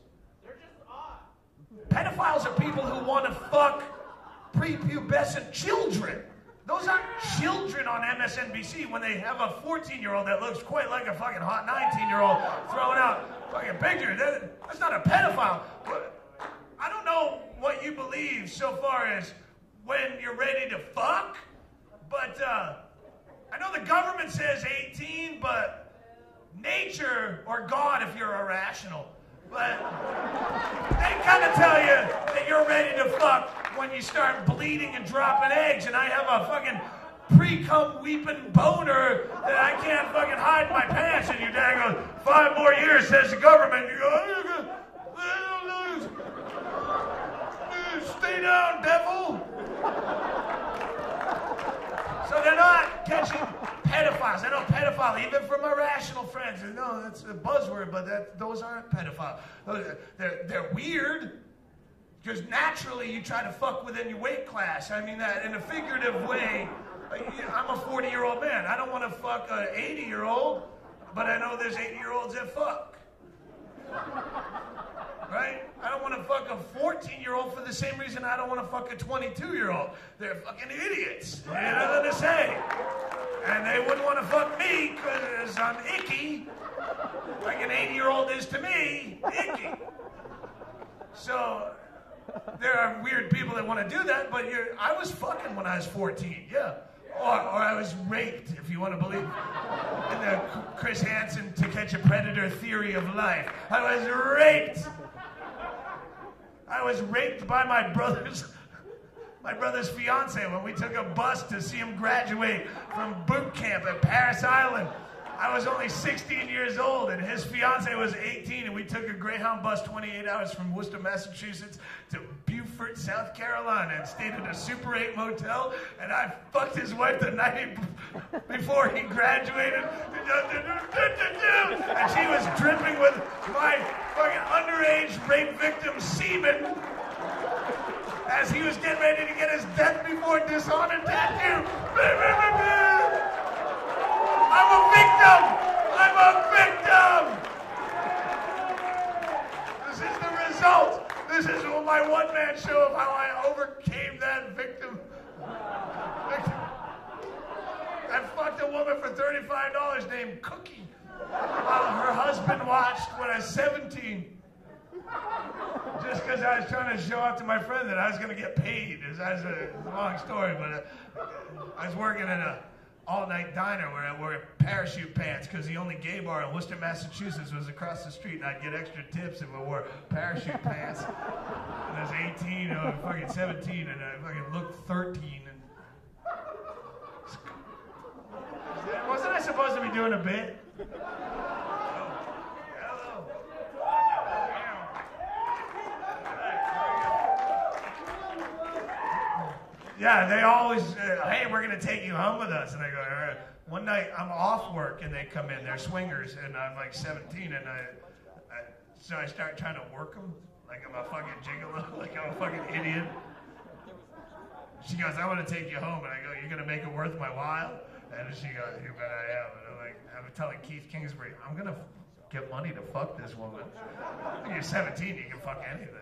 Pedophiles are people who want to fuck prepubescent children. Those aren't children on MSNBC when they have a 14-year-old that looks quite like a fucking hot 19-year-old throwing out fucking pictures. That's not a pedophile. I don't know what you believe so far as when you're ready to fuck, but I know the government says 18, but nature or God if you're irrational. But they kind of tell you that you're ready to fuck when you start bleeding and dropping eggs, and I have a fucking pre-cum weeping boner that I can't fucking hide in my pants, and your dad goes, 5 more years, says the government. You go, stay down, devil. So they're not catching pedophiles. I know pedophile, even from my rational friends. No, that's a buzzword, but those aren't pedophiles. They're weird, because naturally you try to fuck within your weight class. I mean that in a figurative way. I'm a 40-year-old man. I don't want to fuck an 80-year-old, but I know there's 80-year-olds that fuck. Right? I don't want to fuck a 14-year-old for the same reason I don't want to fuck a 22-year-old. They're fucking idiots. They have nothing to say. And they wouldn't want to fuck me because I'm icky, like an 80-year-old is to me, icky. So there are weird people that want to do that, but I was fucking when I was 14, yeah. Or I was raped, if you want to believe in the Chris Hansen To Catch a Predator theory of life. I was raped. I was raped by my My brother's fiance, when we took a bus to see him graduate from boot camp at Paris Island, I was only 16 years old, and his fiance was 18, and we took a Greyhound bus 28 hours from Worcester, Massachusetts to Beaufort, South Carolina, and stayed at a Super 8 motel, and I fucked his wife the night before he graduated, and she was dripping with my fucking underage rape victim semen as he was getting ready to get his death before dishonor tattoo. I'm a victim! I'm a victim! This is the result. This is my one-man show of how I overcame that victim. I fucked a woman for $35 named Cookie while her husband watched when I was 17. Just because I was trying to show off to my friend that I was going to get paid. That's a long story, but I was working in a all-night diner where I wore parachute pants because the only gay bar in Worcester, Massachusetts was across the street, and I'd get extra tips if I wore parachute pants. And I was 18, I was fucking 17, and I fucking looked 13. And wasn't I supposed to be doing a bit? Yeah, they always, hey, we're going to take you home with us. And I go, all right. One night, I'm off work, and they come in. They're swingers, and I'm like 17, and so I start trying to work them like I'm a fucking gigolo, like I'm a fucking idiot. She goes, I want to take you home. And I go, you're going to make it worth my while? And she goes, you bet I am. And I'm telling Keith Kingsbury, I'm going to get money to fuck this woman. When you're 17, you can fuck anything.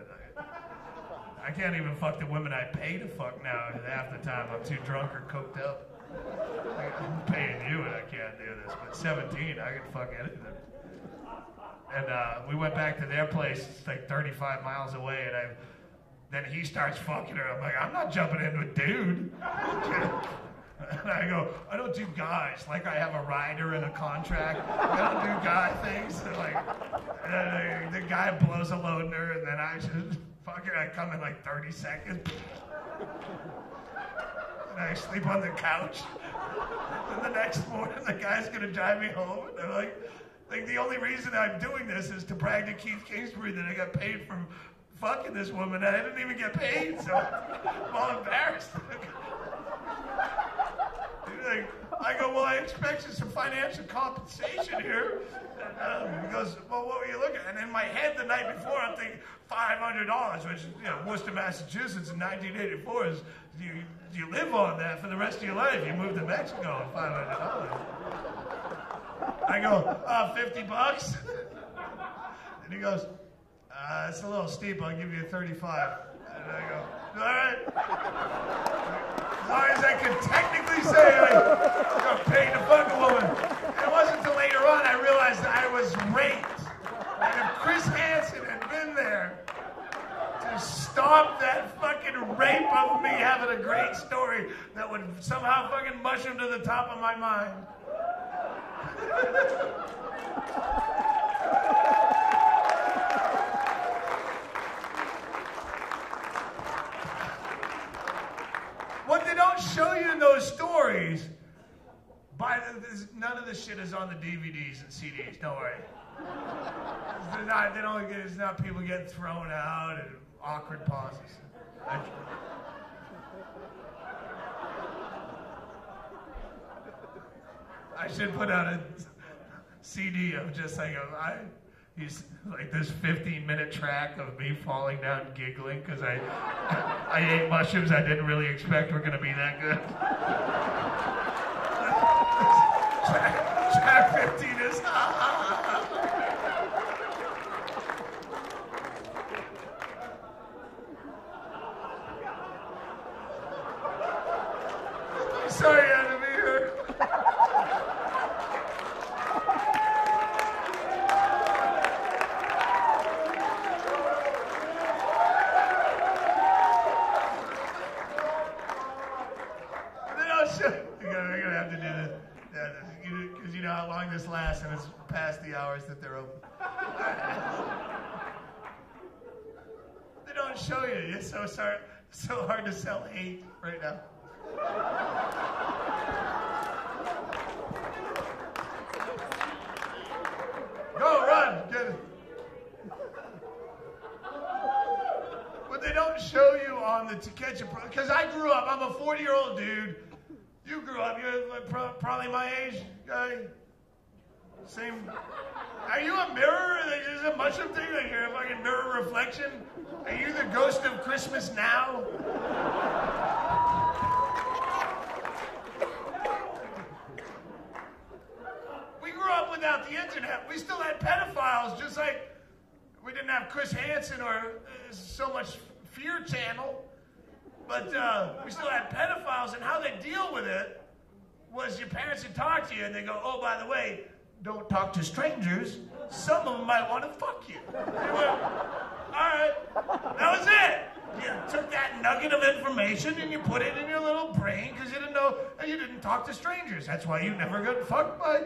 I can't even fuck the women I pay to fuck now half the time. I'm too drunk or coked up. I'm paying you and I can't do this. But 17, I can fuck anything. And we went back to their place. It's like 35 miles away. And then he starts fucking her. I'm like, I'm not jumping into a dude. And I go, I don't do guys. Like I have a rider and a contract. I don't do guy things. And the guy blows a load in her and then I just... Fuck it, I come in like 30 seconds. And I sleep on the couch. And the next morning, the guy's gonna drive me home. And I'm like the only reason I'm doing this is to brag to Keith Kingsbury that I got paid from fucking this woman. And I didn't even get paid, so I'm all embarrassed. I go, well, I expected some financial compensation here. And he goes, well, what were you looking at? And in my head the night before, I'm thinking $500, which is, Worcester, Massachusetts in 1984 is, you live on that for the rest of your life. You move to Mexico and $500. I go, $50? And he goes, it's a little steep. I'll give you 35. And I go, all right. As long as I could technically say I got paid to fuck a woman. It wasn't until later on I realized that I was raped. And if Chris Hansen had been there to stop that fucking rape of me having a great story that would somehow fucking mushroom to the top of my mind. What they don't show you in those stories, none of this shit is on the DVDs and CDs. Don't worry. It's not people getting thrown out and awkward pauses. I should put out a CD of just like this 15-minute track of me falling down giggling because I ate mushrooms I didn't really expect were going to be that good. track 15 is sorry I had to be here. We're gonna have to do this because you know how long this lasts, and it's past the hours that they're open. They don't show you. You're so sorry. So hard to sell hate right now. Go, run, get it. But they don't show you on the To Catch a Predator, because I grew up, I'm a 40-year-old dude. You grew up, you're probably my age, guy. Same. Are you a mirror? Is it much of a thing? Like you're a fucking mirror reflection? Are you the ghost of Christmas now? We grew up without the internet. We still had pedophiles, just like we didn't have Chris Hansen or so much Fear Channel. But we still had pedophiles, and how they deal with it was your parents would talk to you, and they go, oh, by the way, don't talk to strangers. Some of them might want to fuck you. You went, all right, that was it. You took that nugget of information and you put it in your little brain because you didn't know, and you didn't talk to strangers. That's why you never got fucked by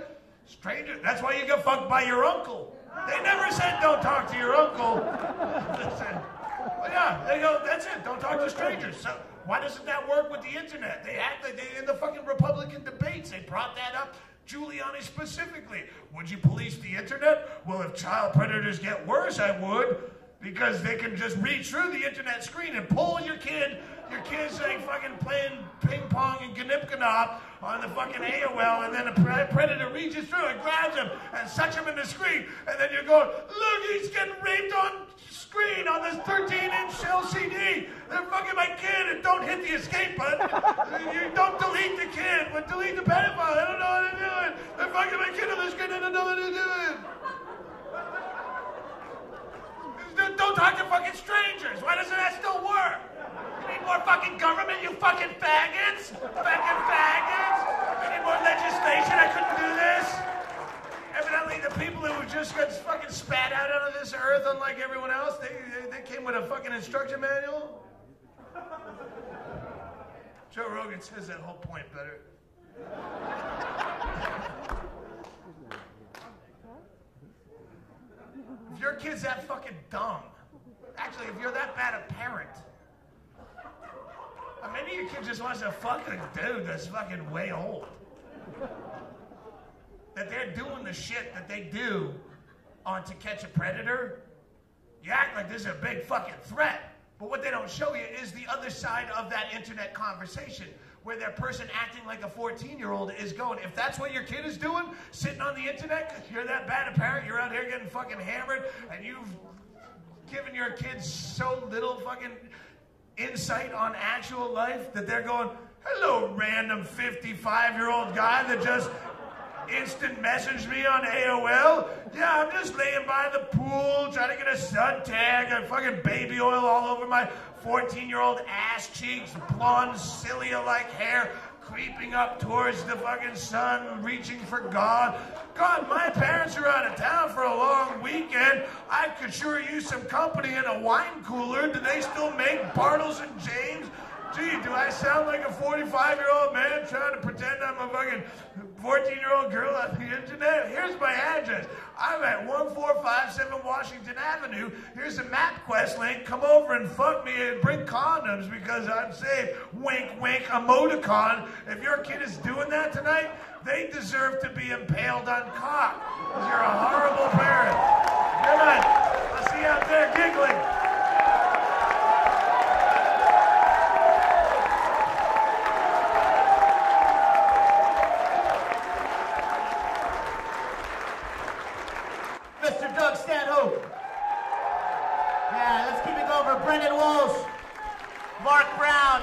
strangers. That's why you got fucked by your uncle. They never said don't talk to your uncle. But yeah, they go, that's it, don't talk to strangers. So why doesn't that work with the internet? They act like in the fucking Republican debates, they brought that up. Giuliani specifically. Would you police the internet? Well, if child predators get worse, I would, because they can just reach through the internet screen and pull your kid's like fucking playing ping pong and Ganip on the fucking AOL, and then a predator reaches through and grabs him and sucks him in the screen, and then you're going, look, he's getting raped on screen on this 13-inch LCD. They're fucking my kid, and don't hit the escape button. You don't delete the kid, but delete the pedophile. I don't know what they're doing. They're fucking my kid on the screen. I don't know what they're doing. Don't talk to fucking strangers. Why doesn't that still work? You need more fucking government, you fucking faggots. Fucking faggots. You need more legislation. I couldn't do this. Evidently, the people who just got fucking spat out of this earth, unlike everyone else, they came with a fucking instruction manual. Joe Rogan says that whole point better. If your kid's that fucking dumb, actually, if you're that bad a parent, maybe your kid just wants to fuck a dude that's fucking way old. That they're doing the shit that they do on To Catch a Predator, you act like this is a big fucking threat. But what they don't show you is the other side of that internet conversation, where that person acting like a 14-year-old is going. If that's what your kid is doing, sitting on the internet, because you're that bad a parent, you're out here getting fucking hammered, and you've given your kids so little fucking insight on actual life that they're going, hello, random 55-year-old guy that just instant messaged me on AOL. Yeah, I'm just laying by the pool, trying to get a suntag, got fucking baby oil all over my 14-year-old ass cheeks, blonde cilia-like hair creeping up towards the fucking sun, reaching for God. God, my parents are out of town for a long weekend. I could sure use some company in a wine cooler. Do they still make Bartles and James? Gee, do I sound like a 45-year-old man trying to pretend I'm a fucking 14-year-old girl on the internet? Here's my address. I'm at 1457 Washington Avenue. Here's a MapQuest link. Come over and fuck me and bring condoms because I'm safe. Wink, wink, emoticon. If your kid is doing that tonight, they deserve to be impaled on cock. Because you're a horrible parent. Good night. I'll see you out there giggling. Stanhope. Yeah, let's keep it going for Brendan Walsh, Mark Brown,